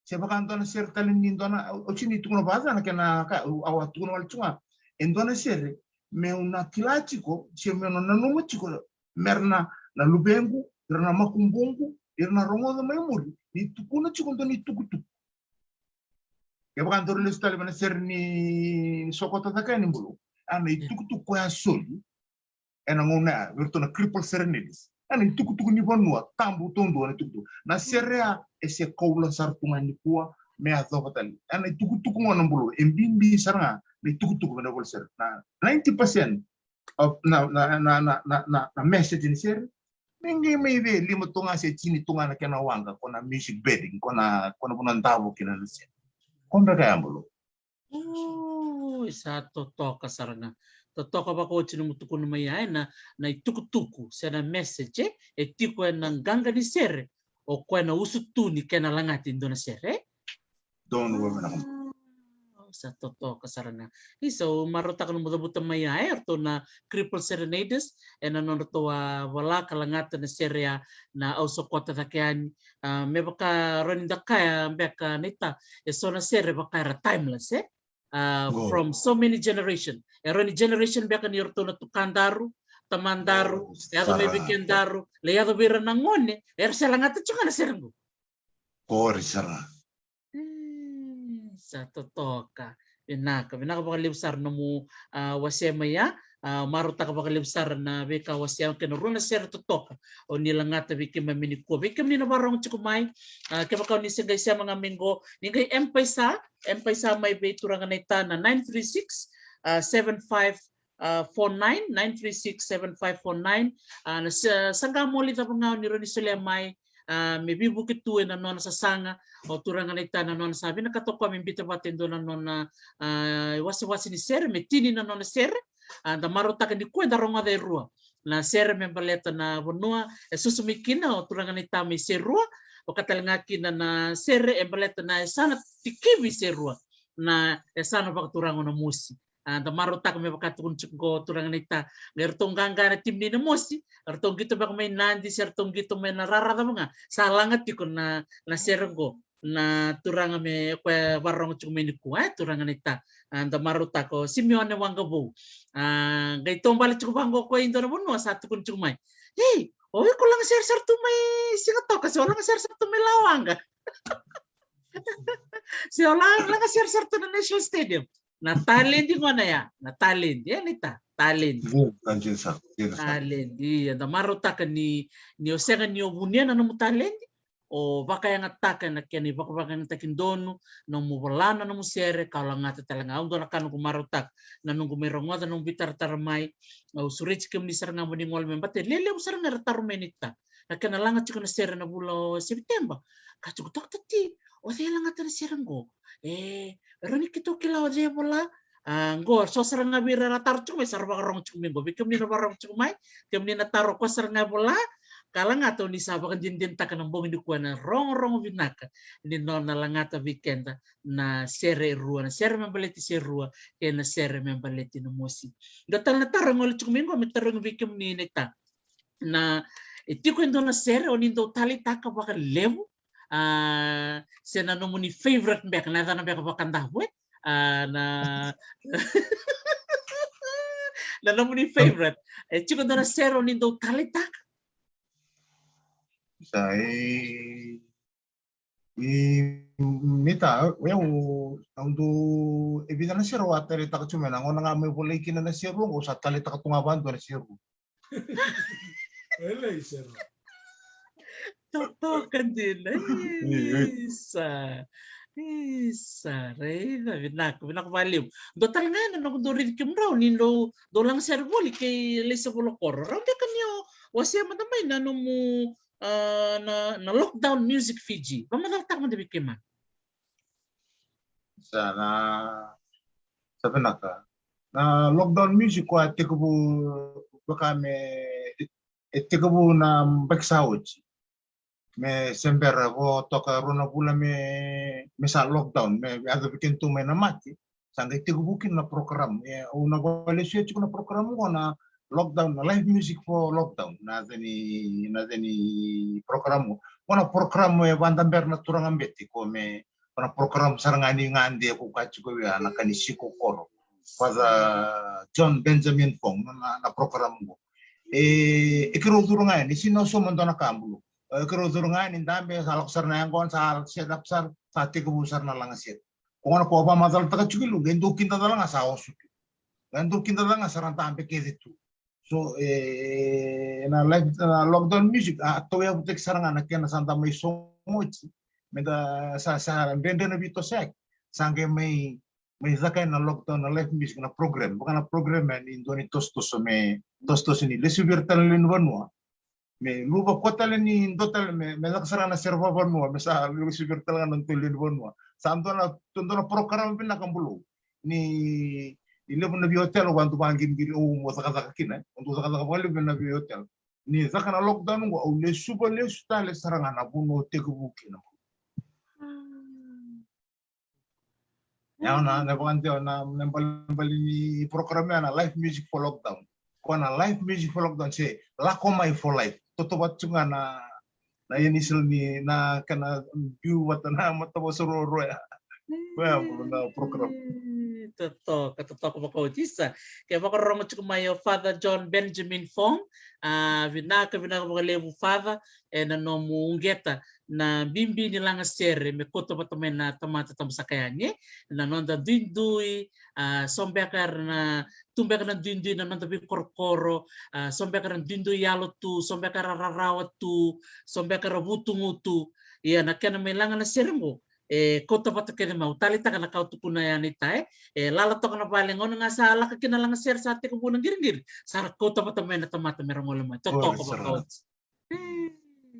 se baka dona sir talin ni dona o chini tungno baza na kana ka awa tungno wal tunga endona sir me una kilachiko se me no nanu chiko merna na lubengu irna makumbungu irna rongo da maimuri ni tukuna chiko doni tukutuk ya bukan tulis tali mana ser ni Sokoto takkan ni bulu ana tuk ko ya soli ena ngona virtu na cripple serenidis ana tuk ni bonua tambu tondo na tuk na serea ese koula sartunga ni kuwa me azo tali ana tuk ngona bulu embimbi saranga ni tuk na bol ser na 90% of na message ni ser mingi maybe limo tunga se chini tunga na kena wanga kona music bedding kona bunan tabu kina ser Kombe kaya bulu. Isa totoka saranga. Totoka ba ko chino mutuku no maya na itukutuku sena message tiko na ganga ni sere o ko na usutuni kena langati ndona sere. Don wo na. Sa totoka saranga. Iso marota kan mudabuta maya erto na cripple serenades na noto wala kalangata na sere na auso kota takian me baka ronda kaya beka nita so na sere baka timeless from so many generation roni generation beka ni orto na tukandaru tamandaru yado me bikendaru le yado bira nangone selangata chunga na serengo Kori sara sa totoka binaka baka libsar na mo wasema ya maruta ka baka libsar na beka wasema kena runa ser totoka o nilangata biki mamini ko biki ni nabarong chukumai ke baka ni segay siya mga minggo ningay empaysa may beturangan ita na 936 7549 936 7549 sangga mo lita nga ni Ronnie Sulemay may bibukit tuwe na nona sa sanga o turangan ita na nona sabi nakatoko mimbita batin do na nona wasi ni sere may tini na nona sere da marota kan di kwenda ronga de rua na sere me baleta na bonua susumikina o turangan ita may serua o katalangaki na sere e baleta na sana tikibi serua na sana pakaturango na musi da marota kami pakatukun chuko turangan ita ngertong ganga na timni na musi ertong gitu bak may nandi sertong gitu may nararada mga salangat tiko na sergo na turanga me kwa warong chumini kuwa turangan ita da maruta ko Simeone Wangabo gaitong balik chubango ko indo na buno sa tukun chumay hey oy ko lang ser tumay singato kasi wala ser tumay lawanga si wala lang ser to na National Stadium na talent ko na ya na talent yan ita talent talent iya da maruta ka ni osenga ni obunia na mo talent o baka yang atakan na kani baka yang takin dono no mo balana no mo sere kala ngata talaga ang dona kan ko marutak na nung gumirongo da nung bitar tarmay o surich kem ni saranga mo ni ngol membate lele mo saranga tarmenita na kanalanga chiko na sere na bulo September kachutok tati o dela ngata na serango pero ni kito kilaw de bola ngor so saranga bira na tarcho may sarba rong chumingo bikem ni na barong chumay kem ni na taro ko saranga bola kalang ato ni sabakan jindinta ka ng bongin dukuan na rong vinaka ni non na langata weekend na sere rua na sere membaleti serua kaya na sere membaleti no musi gatal na tarang ulit chumingo may tarang weekend ni neta na iti ko ito na sere o nindo tali taka baka levo sena no mo ni favorite mbek na na mbek baka ndahwe na na no mo ni favorite iti ko ito na sere o nindo tali taka mita eu ando evita na siro atari ta kachuma na ngona nga may bulay kina na siro ko sa tali ta katunga bando na siro Ele siro totokan din isa reina binak valim do talanga na do rid kim raw nindo do lang servoli kay lesa bolokor raw de kanyo wasya madamay na no mo na lockdown music Fiji pamagaltak mo de bikima sana sabi naka na lockdown music ko ate ko baka me ete ko na bagsawot me sembera vo toka rona bula me sa lockdown me ada bikin tu me na mati sangga tigu bukin na program una gole sio na program ko na lockdown na live music for lockdown na deni program ko na program me bandamber na turang ambeti ko me na program sarangani ngande ko kacu ko ya na kanisi ko koro pada John Benjamin Fong na program ko ikiro turungan ni sino so mandona kambulo kero durungan indambe salok sarna yang kon sal sedap sar sati kebusar na lang set kung ano ko ba madal taga chugilu gendo kinta dalang asawa suki gendo kinta dalang asaran tampe kezitu so na live lockdown music atau ya butek sarang anak na santa may songochi meda sa bende na bito sek sangge may zakay na lockdown na live music na program bukan na program ni indoni tostos ini lesu virtual linwanwa me lupa kota ni total me laksana serva bonua me sa lu sibir talangan nantulin bonua santo na program pin nakambulu ni ile na bi hotel wantu bangin giri mo sakata kina untuk sakata wali na bi hotel ni zakana lockdown ngo au le suba le stale saranga na buno tegu bukina ya na bante na nembali ni programnya na live music for lockdown kona live music for lockdown se lakomai for life toto batsunga na initial ni na kana view watana matabo sororo ya na program toto ko bakotisa kaya bakarong chukumayo Father John Benjamin Fong vinaka ko levu father na nomu ungeta na bimbi nilanga sere me koto batome na tamata tamsakayanye na nonda dindui sombekar na tumbekar na dindui na nonda bi korkoro sombekar na dindui yalo tu sombekar rarawa tu sombekar butungutu ya na kena melanga na sere mo kota bata kene mau tali taka na kau tukuna ya nita lala toka na paling ono nga sa ala ka kinalang ser sa ate kubunan giringir sa kota bata mena tamata merong wala mo toto ko ba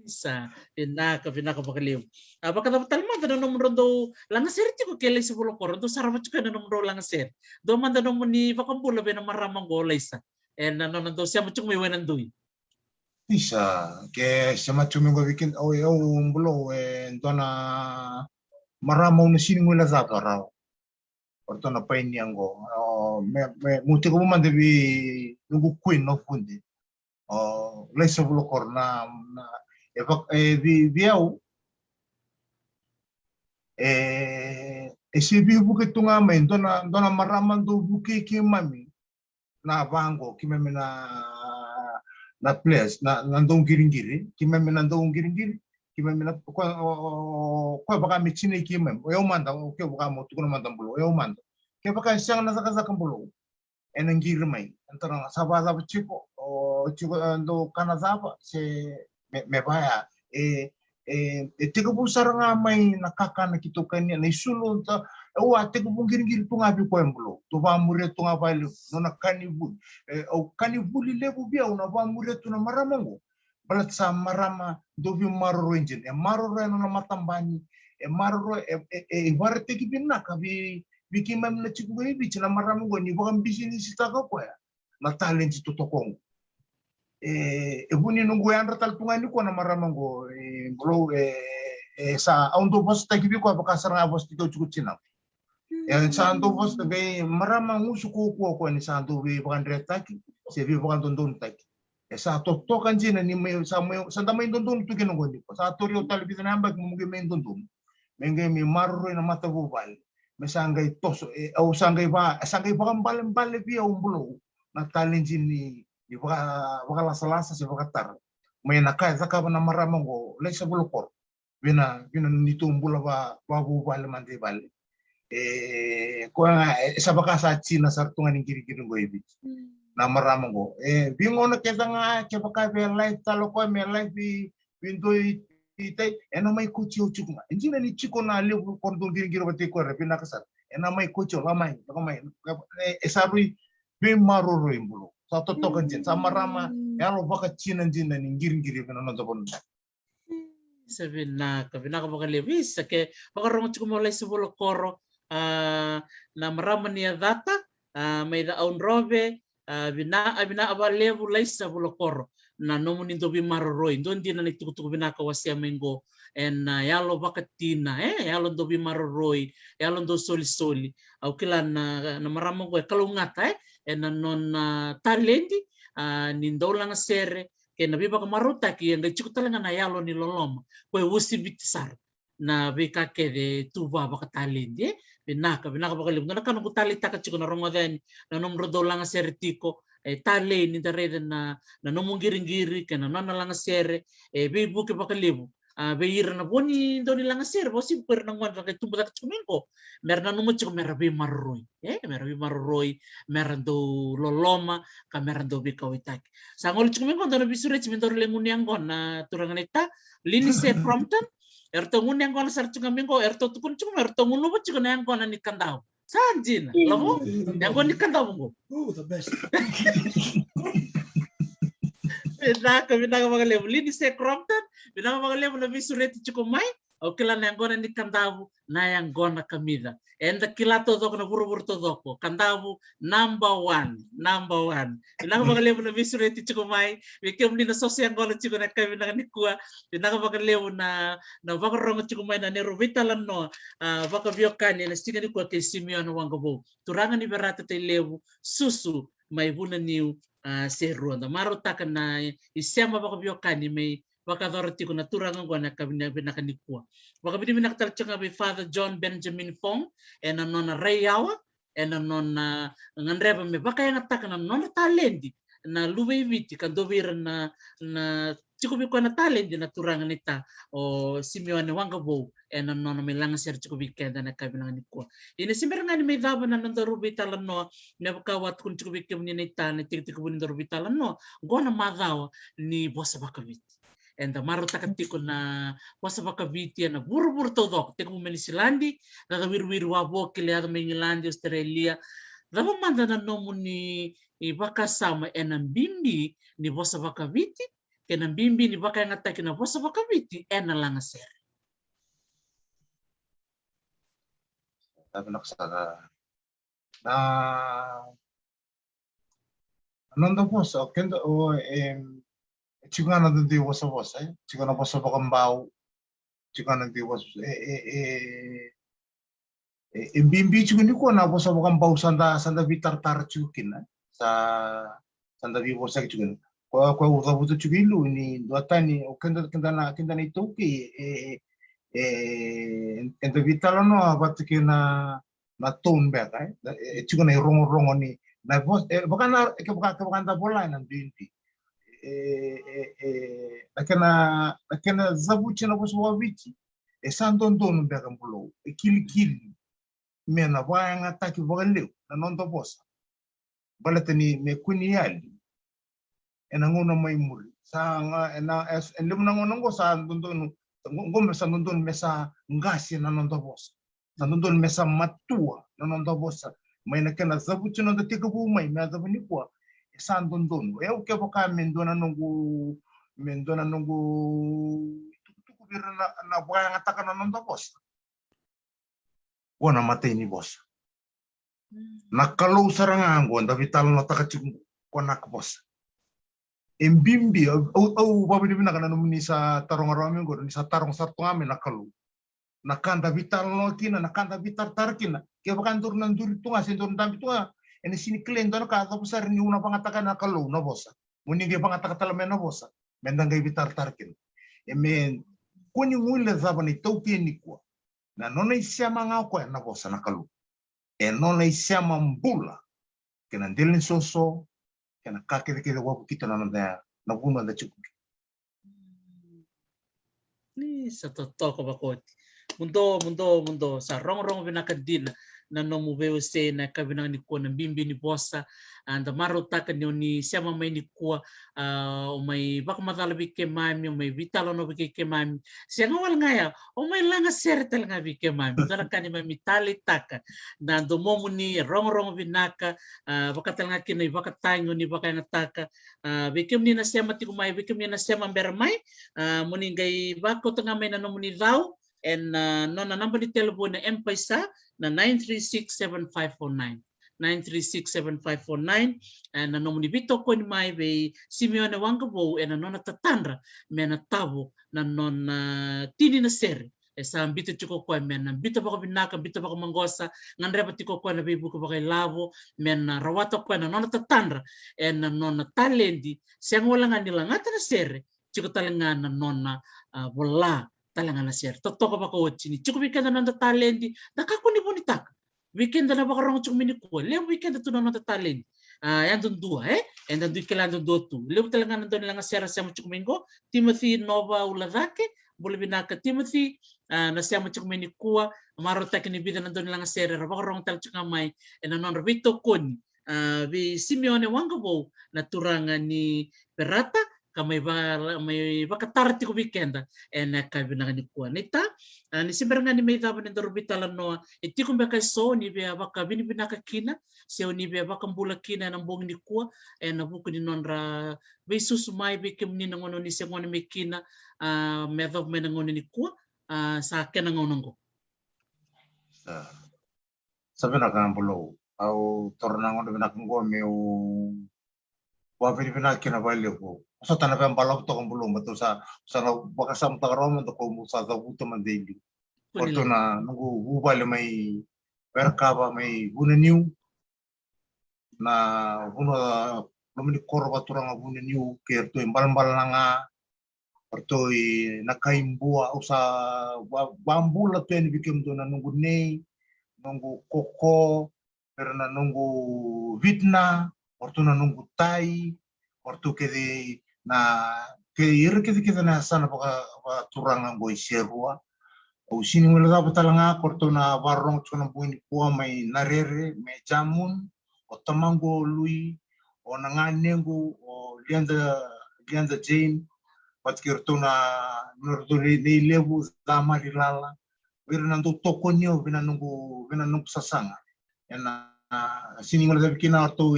sa pinaka pakaliw baka dapat talma da nomor do lang ser ti ko kele sa bulo koro do sarama chuka na nomor lang ser do manda nomor ni vakambulo be na maramang golay sa na no do siya mo chuk may wenan doy isa ke sama chumingo bikin bulo dona maramo na siningula za raw orto na pain yango me muti ko man debi nugu queen no fundi lesa bulo korna viau esibi buke tunga men dona maraman do buke ki mami na bango ki mami na place na ndong giringiri ki mami na ndong giringiri ki mami na ko baka mi chine ki mami o manda o ke baka mo tukuna manda bulo o manda ke baka siang na saka bulo enang girmai antara sabah chiko chiko ando kana zaba se me baya tiga busar nga may nakakana kito kanya na isulo ta tiga bung giring tu ngabi ko emblo to ba mure to ngabali no nakani bu o kani buli lebu bia una ba mure to na maramango balat sa marama do bi maroro engine maroro no matambani maroro warate ki binna ka bi kimam na chiku bi china maramango ni ba business ta ko ya na talent to tokong buni nunggu yang retal tungan ni ko na maramango bro sa aundo bos ta gibi ko baka sarang bos tito cukup cina sa aundo bos ta be maramang usuko ko ni sa aundo be bakan retaki se be bakan dondon taki sa to kan jina ni may sa may dondon tu kinong ni ko sa torio talbi na ambag mo may dondon menge mi marro na mata bubal mesangay tos au sangay ba kan balen bi umbulo na talenjin ni baka lasa-lasa si baka tar may nakaya zaka ba na maramango lesa bulokor bina nitumbula ba babu bale mande bale ko sa baka sa China sartungan ng giri-giri ngo ibi na maramango bingo na kesa nga ke baka be live talo ko me live bindo itay ena may kuchi uchuk nga injina ni chiko na lebu kondong giri-giri bati ko repina kasat ena may kuchi lamay sabi be maroro imbulo sa totokan jin sa marama yalo baka chinan jin na ngiring-giri na nonton sabi na kabina ka bakalibis ke bakarong chukumolay sa bulo koro na marama niya data may daon robe bina abalevu laisa bulokoro na nomu nindo bi maroroi don dina ni tuku bina ka wasia mengo en yalo bakatina yalo do bi maroroi yalo do soli au kila na maramo ko kalau ngata en non talendi nindo langa sere ke na biba ka maruta ki nga chiku talanga na yalo ni loloma ko usi bitisar na beka ke de tuba baka talendi binaka baka limu na kanu talita ka chiku na rongoden na nomro do langa sere tiko tale ni tare na nomu giring-giri ke na nona langa sere be buke baka limu be ira na boni doni langa sere bosi per na ngwan ka tumba ka chumengo mer na numu chiku mer be marroi mer be marroi mer do loloma ka mer do be kawitaki sangol chumengo do bisure chimendor lenguni angon na turanganeta lini se prompton erto nguni angon sar chumengo erto tukun chum erto ngunu bo chiku na angon ni kandau sanjina lomo angon ni kandau ngo the best. Binaka magalevu lini se Crompton binaka magalevu na visureti chuko mai au kila nangona ni kandavu na yangona kamida enda kila todoko na buru todoko kandavu number one binaka magalevu na visureti chuko mai bikem ni na sosi yangona chuko na kamida ni kuwa binaka magalevu na vakarongo chuko mai na nero vitalano vaka biokani na stinga ni kuwa ke Simeon Wangabo turanga ni berata te levu susu mai buna niu seruanda maro taka na isema baka biokani may baka doroti ko na turanga ko na binakanikua baka binakatalchanga by Father John Benjamin Fong and nona Rayawa and nona nganreba me baka yang taka na nona talendi na luwe viti kandovira na chikubi ko na talendi na turanga nita o Simeon Wangabo and nona may langa ser chikubi kenda na kabinakanikua ini simberanga ni may daba na nandarubi talano na bakawat kun chikubi kemni nita na tiktik bunin darubi talano gona magawa ni bosa bakawit and the maro takatiko na bosa bakawit na buru todo teko Menisilandi na wirwiru wabo kile ada Mengilandi Australia daba manda na nomu ni bakasama enambimbi ni bosa bakawiti kenambimbi ni baka yang ataki na bosa bakawiti ena langa ser Sabi naksaka na nanda bosa kenda o chigana de bosa chigana bosa bakambao chigana de bosa mbimbi chiguni ko na bosa bakambao sanda vitar tar chukina sa sanda vi bosa chiguni kwa uza butu chugilu ni duatani o kenda na itoki ento vitalo no abatike na tone back chiguna rongo ni na bos bakana ke bakanta bola na binti akena zabuchi na bos waviti sandon back ambulo kili mena wanga taki vogale na nondo bosa balatani me kuniali enangono mai muri sanga enlim nangono sa ndondonu ngombe sa ndondonu mesa ngasi na nondo bosa na ndondonu mesa matua na nondo bosa mai na kena zabuchi no tika bu mai na zabuni kwa sa ndondonu eu ke boka mendona nungu tuku bira na bwa ngataka na nondo bosa wana mate ni bosa nakalo sarangango nda vital no takachi kona bosa embimbi au babi bina kana numni sa tarong arami go ni sa tarong sarto ngame nakalu nakanda vital no kina nakanda vitar tarkina ke bakan turnan duri tunga sentur ndambi tunga ene sini klendo ka ka besar ni una pangataka nakalu no bosa muni ge pangataka talame no bosa mendanga vitar tarkin emen kuni ngule zabani tauke ni kwa na nona isiama ngako na bosa nakalu nona isiama mbula kena ndelin soso kena kake de wabu kita na buna da chikuki ni sa toko bakoti mundo sa rong binakadina na nomu VOC na kabinang ni kuwa na bimbi ni bosa and maro taka ni siama may ni kuwa may baka matalabi ke mami may vitalo no bike ke mami siya nga wala ngaya may langa sertal nga bike mami dara kani mami tali taka na domomu ni rong binaka baka talanga kinay baka tango ni baka nga taka bikem ni na siama tikumay bikem ni na siama bermay muningay bako tanga may na nomu ni daw and no na number ni telephone na M-Pesa na 9367549 9367549 na nomuni bito ko ni mai be Simeone Wangabo na nona tatandra mena tabo na nona tini na seri sa bito chuko ko mena bito bako binaka bito bako mangosa ngandre batiko ko na bibu ko bakay lavo mena rawato ko na nona tatandra na nona talendi siang wala nga nila ngata na seri chiko talanga na nona bola talanga na seri totoko bako chini chiko bikenda nona talendi nakakuni bonitaka weekend na baka rong chukmini ko le weekend tu na talent yan dun dua and then duikelan dun do tu le talaga nandun lang sera sa chukmingo Timothy Nova Uladake boleh binaka Timothy na siya chukmini ko maro ta kini bida nandun lang sera baka rong tal chukamay and non Vito Kun vi Simeone Wangabo na turangan ni Perata may bakatarati ko weekend kabinaka ni kuan ita ni siberanga ni may daban ng orbitalan no iti kung baka so ni be baka binibinaka kina siya ni be baka mbula kina ng buong ni kuwa nabuko ni nonra be susumay be kim ni nangono ni siya ngone may kina medog may nangono ni kuwa sa akin nangono ko sabi na kan bulo au tornango na binakanggo meu wa binibinaka na value ko so tanah balok to kung bulong betul sa baka sam tagarom to kung sa buto man daily orto na nunggu ubal may perkaba may bunaniu na buno lumini korba turang bunaniu kerto imbal-mbal nga orto nakaimbua usa bambula to ni bikim to na nunggu nei nunggu koko pero na nunggu vitna orto na nunggu tai orto kedi na ke ir ke na sana baka turangan boy serua o sini wala dapat talanga korto na barong tsuna buini kuwa may narere may jamun o tamango lui o nanganengo o lianda jane pat kirto na nordo ni lebu dama rilala wir nandu tokonyo binanungu sasanga na sini wala dapat kina to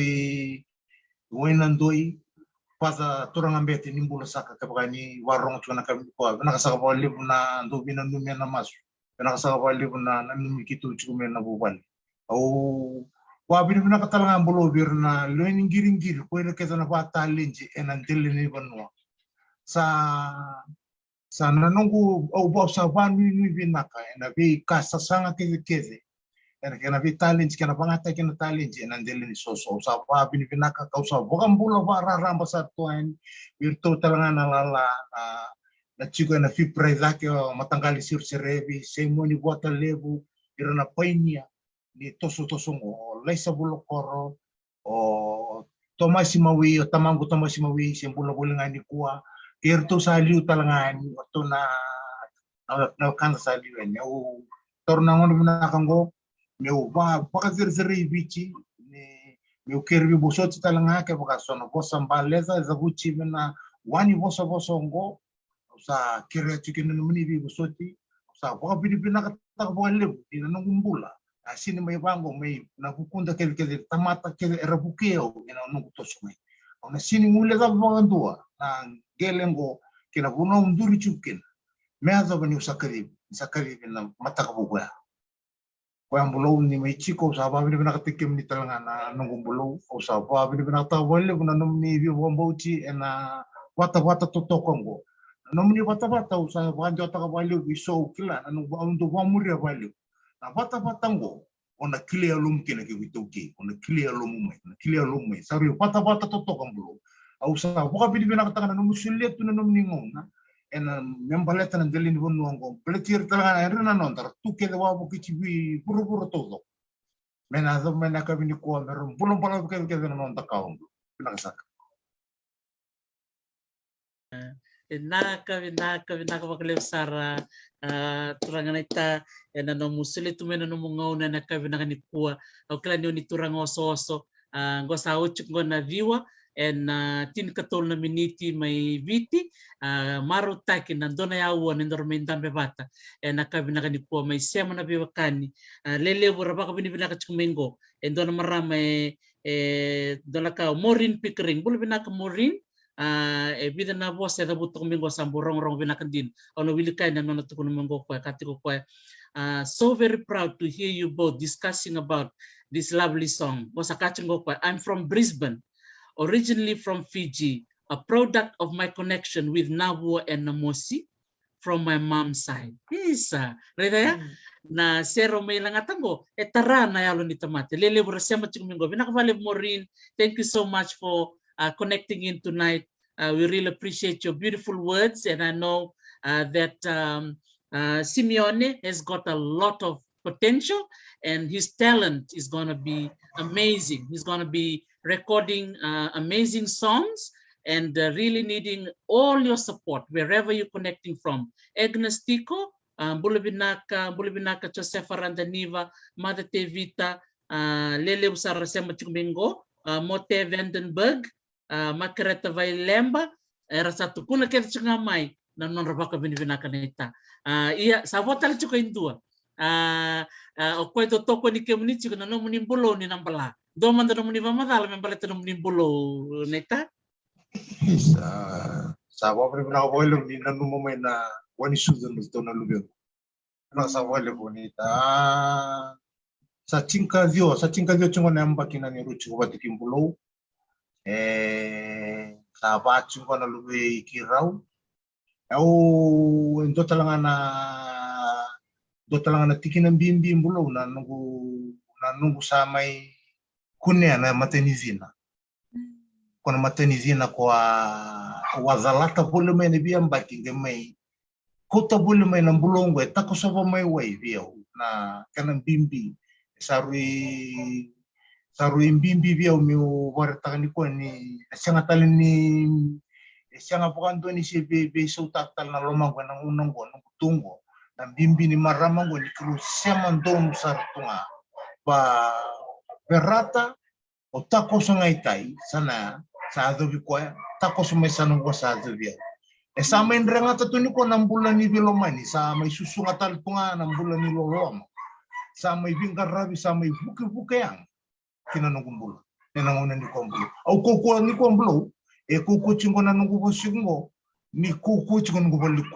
wenandoi pada turang ambete nimbula saka kapagani warong tsuna kami ko nakasaka pa libu na dubina numya na masu nakasaka pa libu na nami kitu chukume na bubal au wa bini bina katalanga bulo bir na loin giring ko ina keta na bata linji enantele ni banwa sa nanungu au ba sa van ni binaka na bi kasa sanga keze kena vitalins kena pangata kena talins enandele ni soso sa pa binaka kausa bokam bulo para ramba sa tuan virtu talanga nalala na chico na fipre zake matanggali sir serebi semoni bota lebu irana painia ni toso ngo lesa bulo koro o tomasi mawi o tamango tomasi mawi sembulo bulangani kuwa virtu sa liu talanga ni to na kan sa liu ni o tornangon binakanggo meu baka zeri bici ni meu kerbi bosot talanga ke baka sono bosa baleza za buci bena wani bosa ngo sa kire chicken no mini bi bosoti sa baka bina ka ta baka lebu ina ngumbula asini mai bango mai na kukunda ke tamata ke erabukeo ina no kutosumai ona sini mule za baka ndua na gelengo kina buno nduri chukin meaza bani usakari na mata ka bugwa yang belum ni mai chiko sa ba bini bina katikim ni talanga na nunggu belum sa ba bini bina ta wale bina nomni bi bombauchi na wata totokongo nomni wata usa ba jota ka wale bi so kila na nunggu ando ba muri wale na wata ngo ona kile alum kile ke witoki ona kile alum mai sari wata totokongo au sa ba bini bina katanga na musulet na nomni ngona ena membaleta na delini bonu ngo pletir tala erna nontar tu ke wa bu kichi bi puru todo mena zo mena ka bini ko merum bulum pala ke na nonta kaung pina sak naka bakle sara turangan ita ena no musuli tu mena no mungona na ka bina ni kuwa o kala ni turang oso go sa uchuk go na viwa en tin katol na miniti may viti maro taki nandona yawa nindor mintan bebata en nakabina kani po may sema na biwakani lele bora baka binibina ka chumengo en dona marame dona ka morin pickering bulu binaka morin bida na boss da butok mingo samburong rong binaka din ono wili kay na nona tukun mingo ko katiko ko So very proud to hear you both discussing about this lovely song. I'm from Brisbane, originally from Fiji, a product of my connection with Nabua and Namosi from my mom's side. Isa, reda ya? Na sero may lang atango, tara na yalo ni tamate. Lele burasya machikumingo. Binakavale Maureen, thank you so much for connecting in tonight. We really appreciate your beautiful words, and I know that Simeone has got a lot of potential, and his talent is going to be amazing. He's going to be recording amazing songs, and really needing all your support wherever you're connecting from. Agnes Tico, Bulubinaka Josefa Randaniva, Mother Tevita, Lele Usara Semachikumingo, Mote Vandenberg, Makareta Vailemba, Rasatu Kuna Ketchamai, Nanon Rabaka Vinaka Neta. Iya, Savotal Chukaindua. Okoito Toko ni Kemunichi, no Munimbulo ni Nambala. Doman the Muniva Madala, Membaleta Munimbulo Neta. Sa wapre na boilo ni na moment na wani sudan sto na lubyo na sa wale bonita sa cinca dio chungo na mbaki na ni ruchu ba tikimbulo sa ba chungo na lubyo ikirau au ndo talanga na tikinang bimbi mbulo na nungu sa may kunya na matenizina kuna matenizina kwa wazalata bulu mai bia mbaki ngemai kota bulu mai na mbulongo tako sava mai wai vio na kana bimbi sarui bimbi vio mi warta ni ko ni sanga talini sanga pokando ni se be so tatal na loma ko na unongo no tungo na bimbi ni marama ngo ni kru semandom sartunga ba berata o tako sangai tai sana sa adobe ko tako sumay sanong ko sa adobe sa may rengata to ni ko ng bulan ni Vilomani sa may susungatal to nga ng bulan ni Lolom sa may bingkarabi sa may buke yang kinanong kumbulo nanangunan ni kumbulo au kukuha ni kumbulo kuku chingo nanong kubusingo ni kuku chingo nung kubaliku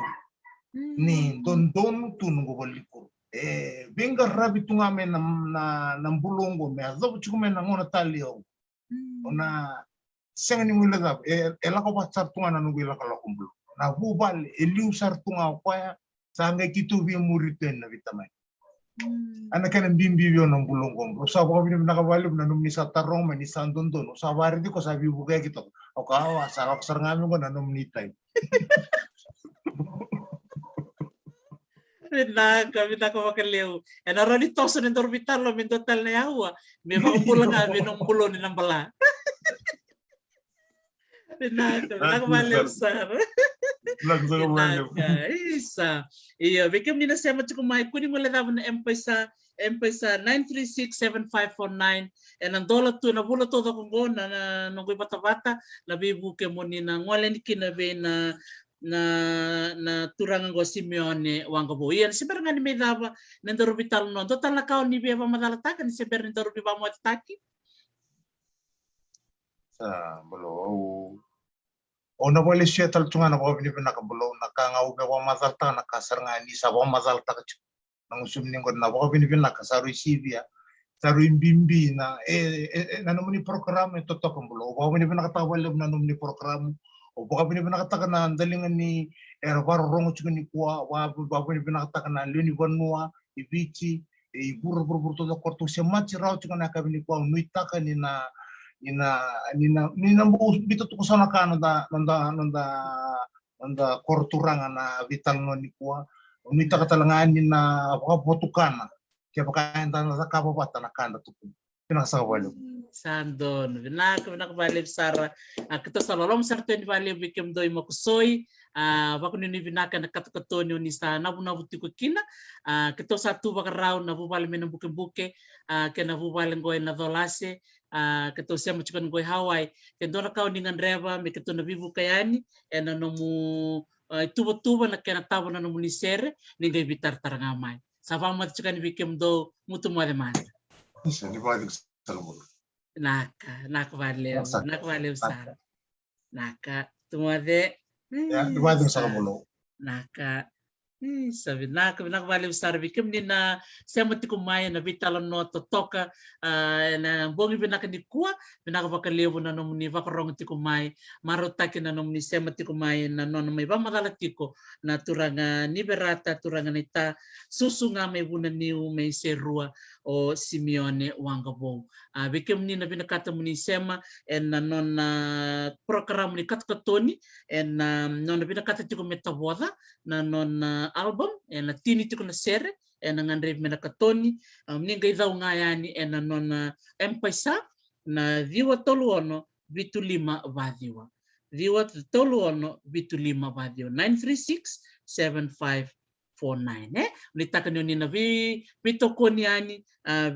ni don tu nung kubaliku bingkarabi to nga may ng bulongo may adobe chingo may nanguna taliyo na senga ni ngula gap ela ko pasar tunga na ngula kala kumblo na bubal eliu sar tunga kwa sanga kitu bi muriten na vitamai ana kana bimbi yo na bulong kumblo sa ko bin nakabali na num ni sa tarong man ni sandondon sa bari di ko sabi bugay kito o kawa sarap sarngami ko na num ni tay kami ko makaleo en arani toso ni orbitar lo min total na yawa me ba bulang abi nung bulo ni nambala Nagbaleo sar. Isa. Iya, bigyan ni na siya matsukumay. Kunin mo lang na M-Pesa 936-7549. And ang dola to, nabula to akong go na nunggoy bata-bata, nabibuke mo ni na ngwala ni kinabe na turangan ko Simeone Wangobo. Iyan, si Berang ni may daba, nandaro bital no. Total na kao ni Beba madalatakan, si Berang nandaro biba mo ataki. Sa balo o na wale siya taltunga na ko binibina ka balo nakangau be wa mazalta nakasarnga ni sa wa mazalta ka nang usumning ko na ko binibina ka saru sibia saru imbimbi na nanomni program ito to ko balo wa binibina ka tawal na nanomni program o baka binibina ka na dalingan ni erbar rongo chugo ni kwa wa binibina ka na luni vanua ibichi ibur to korto se machi raw chugo na ka bini kwa nuita ka ni na bito to kusana ka nanda korturangan na vital no ni kuwa umita ka talangan ni na potukana kaya pakain ta na kapapata na kanda to pinakasawalo sandon binakabalik sara kita sa lolom sarto ni bali bikem doy makusoy bako ni binaka na katukatonyo ni sa nabuti ko kina kita satu bakaraw na bubal men buke kena bubal ngoy na dolase keto siya machukan goy Hawaii kendo na kau ningan reba me keto na vivu kayani ena nomu tuba na kena tawo na nomu nisere ninga bitar tarangamay sabang machukan bikem do mutu mo man isa ni balik salmo naka valeu sar naka tumade ya di balik salmo naka Sabi na bali besar bikim ni na sema tiku mai na vitala no totoka na bongi binaka ni kuwa binaka bakalevo na nomni vakarong tiku mai marotaki na nomni sema tiku mai na nono mai bamadala tiko na turanga ni berata turanga nita susunga mai buna niu mai serua o Simeone Wangabo bikim ni na binakata muni sema en na nona program ni katkatoni en nona binakata tiku metaboda na nona album na tini tiko na sere na ngandre mena katoni ninga idau ngayani na nona empisa na viwa tolu ono vitu 5 vadiwa viwa tolu ono vitu 5 vadiwa 9367549 nitaka ni na vitokoni ani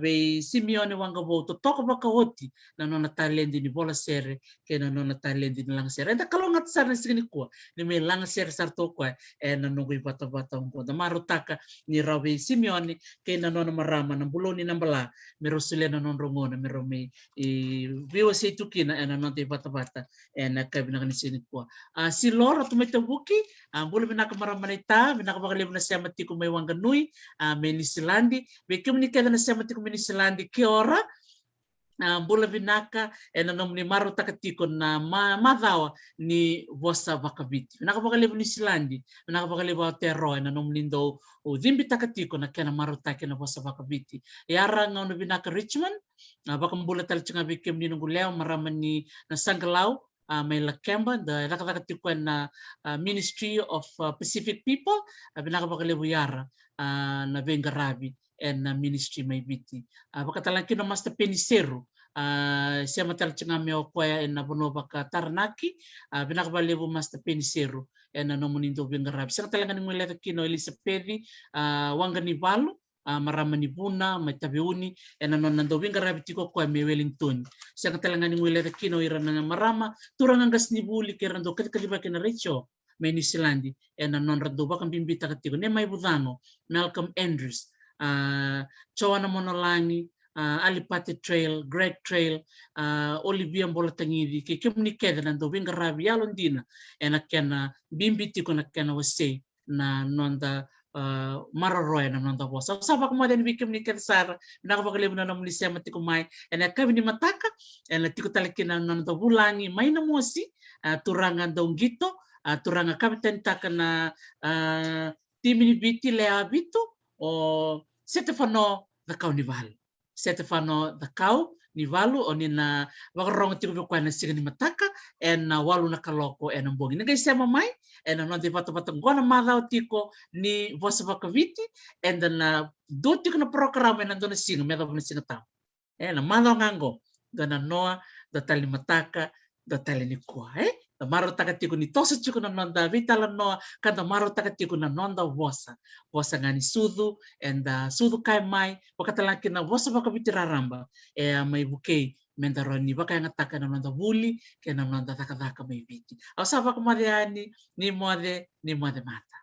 ve Simeone Wangabo to toko baka hoti na nona talendi ni bola sere ke na nona talendi ni lang sere da kalau ngat sar ni kuwa ni me lang sere sar to kwa na nungui bata ko da marutaka ni rawe Simeone ke na nona marama na buloni na bala mero sule na non rongona mero me viwa se tukina na nona bata na kabina ni sini kuwa si lora tumeta buki bulu binaka marama nita binaka bakalebu na siya matiko may wanganui may nisilandi bekim ni kada na siya matiko may nisilandi kiora bula binaka na nomni maru takatiko na madawa ni vosa vakabiti binaka bakalebu nisilandi binaka bakalebu tero na nomni do zimbi takatiko na kena maru take na vosa vakabiti yara ngono binaka Richmond bakam bula talchinga bekim ni nunguleo marama ni na Sanglaw may Lakemba, the Rakatikuan Ministry of Pacific People, Binakabakalebu Yara, na Vengarabi, and Ministry may biti. Bakatalankin Master Penisero, siya matalchanga meo kwaya en Nabonova Taranaki, Binakabalebu Master Penisero, and Nomunindo Vengarabi. Sa talaga ng mga kino Elizabeth, Wanganibalo, marama ni Buna, may tabiuni, nanon nandawing karabitiko ko may Wellington. Siya katalangan ng wala kino iran na marama, turang ang gas ni Buli kirando kaliba kinaricho, may New Zealandi, nanon rando bakang bimbita katiko, ne may Budano, Malcolm Andrews, Chowana Monolangi, Alipati Trail, Greg Trail, Olivia Mbolatangidi, kay Kimni Keda nandawing karabi yalondina, nakena bimbitiko nakena wasay na nonda mararoy na nonda bosa. Sa baka mo din bikim ni Kansara, nakapagaliw na naman ni siya matikumay, kami ni mataka, tiko talakin na nonda bulangi, may namusi, turangan daw gito, turangan kapitan taka na timi ni Biti Lea Bito, o Stefano the Carnival. Stefano the Cow, ni Valu, o ni na wakarong tiko kwa na siya ni mataka, walu na kaloko, ang bongi. Nagay siya mamay, non di pato-pato gona madao tiko ni vosa vakaviti and then do tiko na programa na dona singa medo na singa tam na madao ngango dona noa da tali mataka da tali ni kwa da maro taka tiko ni tosa tiko na nonda vitala noa kada maro taka tiko na nonda vosa ngani sudu and sudu kai mai wakatalanki na vosa vakaviti raramba mai bukei mendaroni baka yang ataka na nonda buli kena nonda taka may biti. Au safa kumadiani ni moade mata.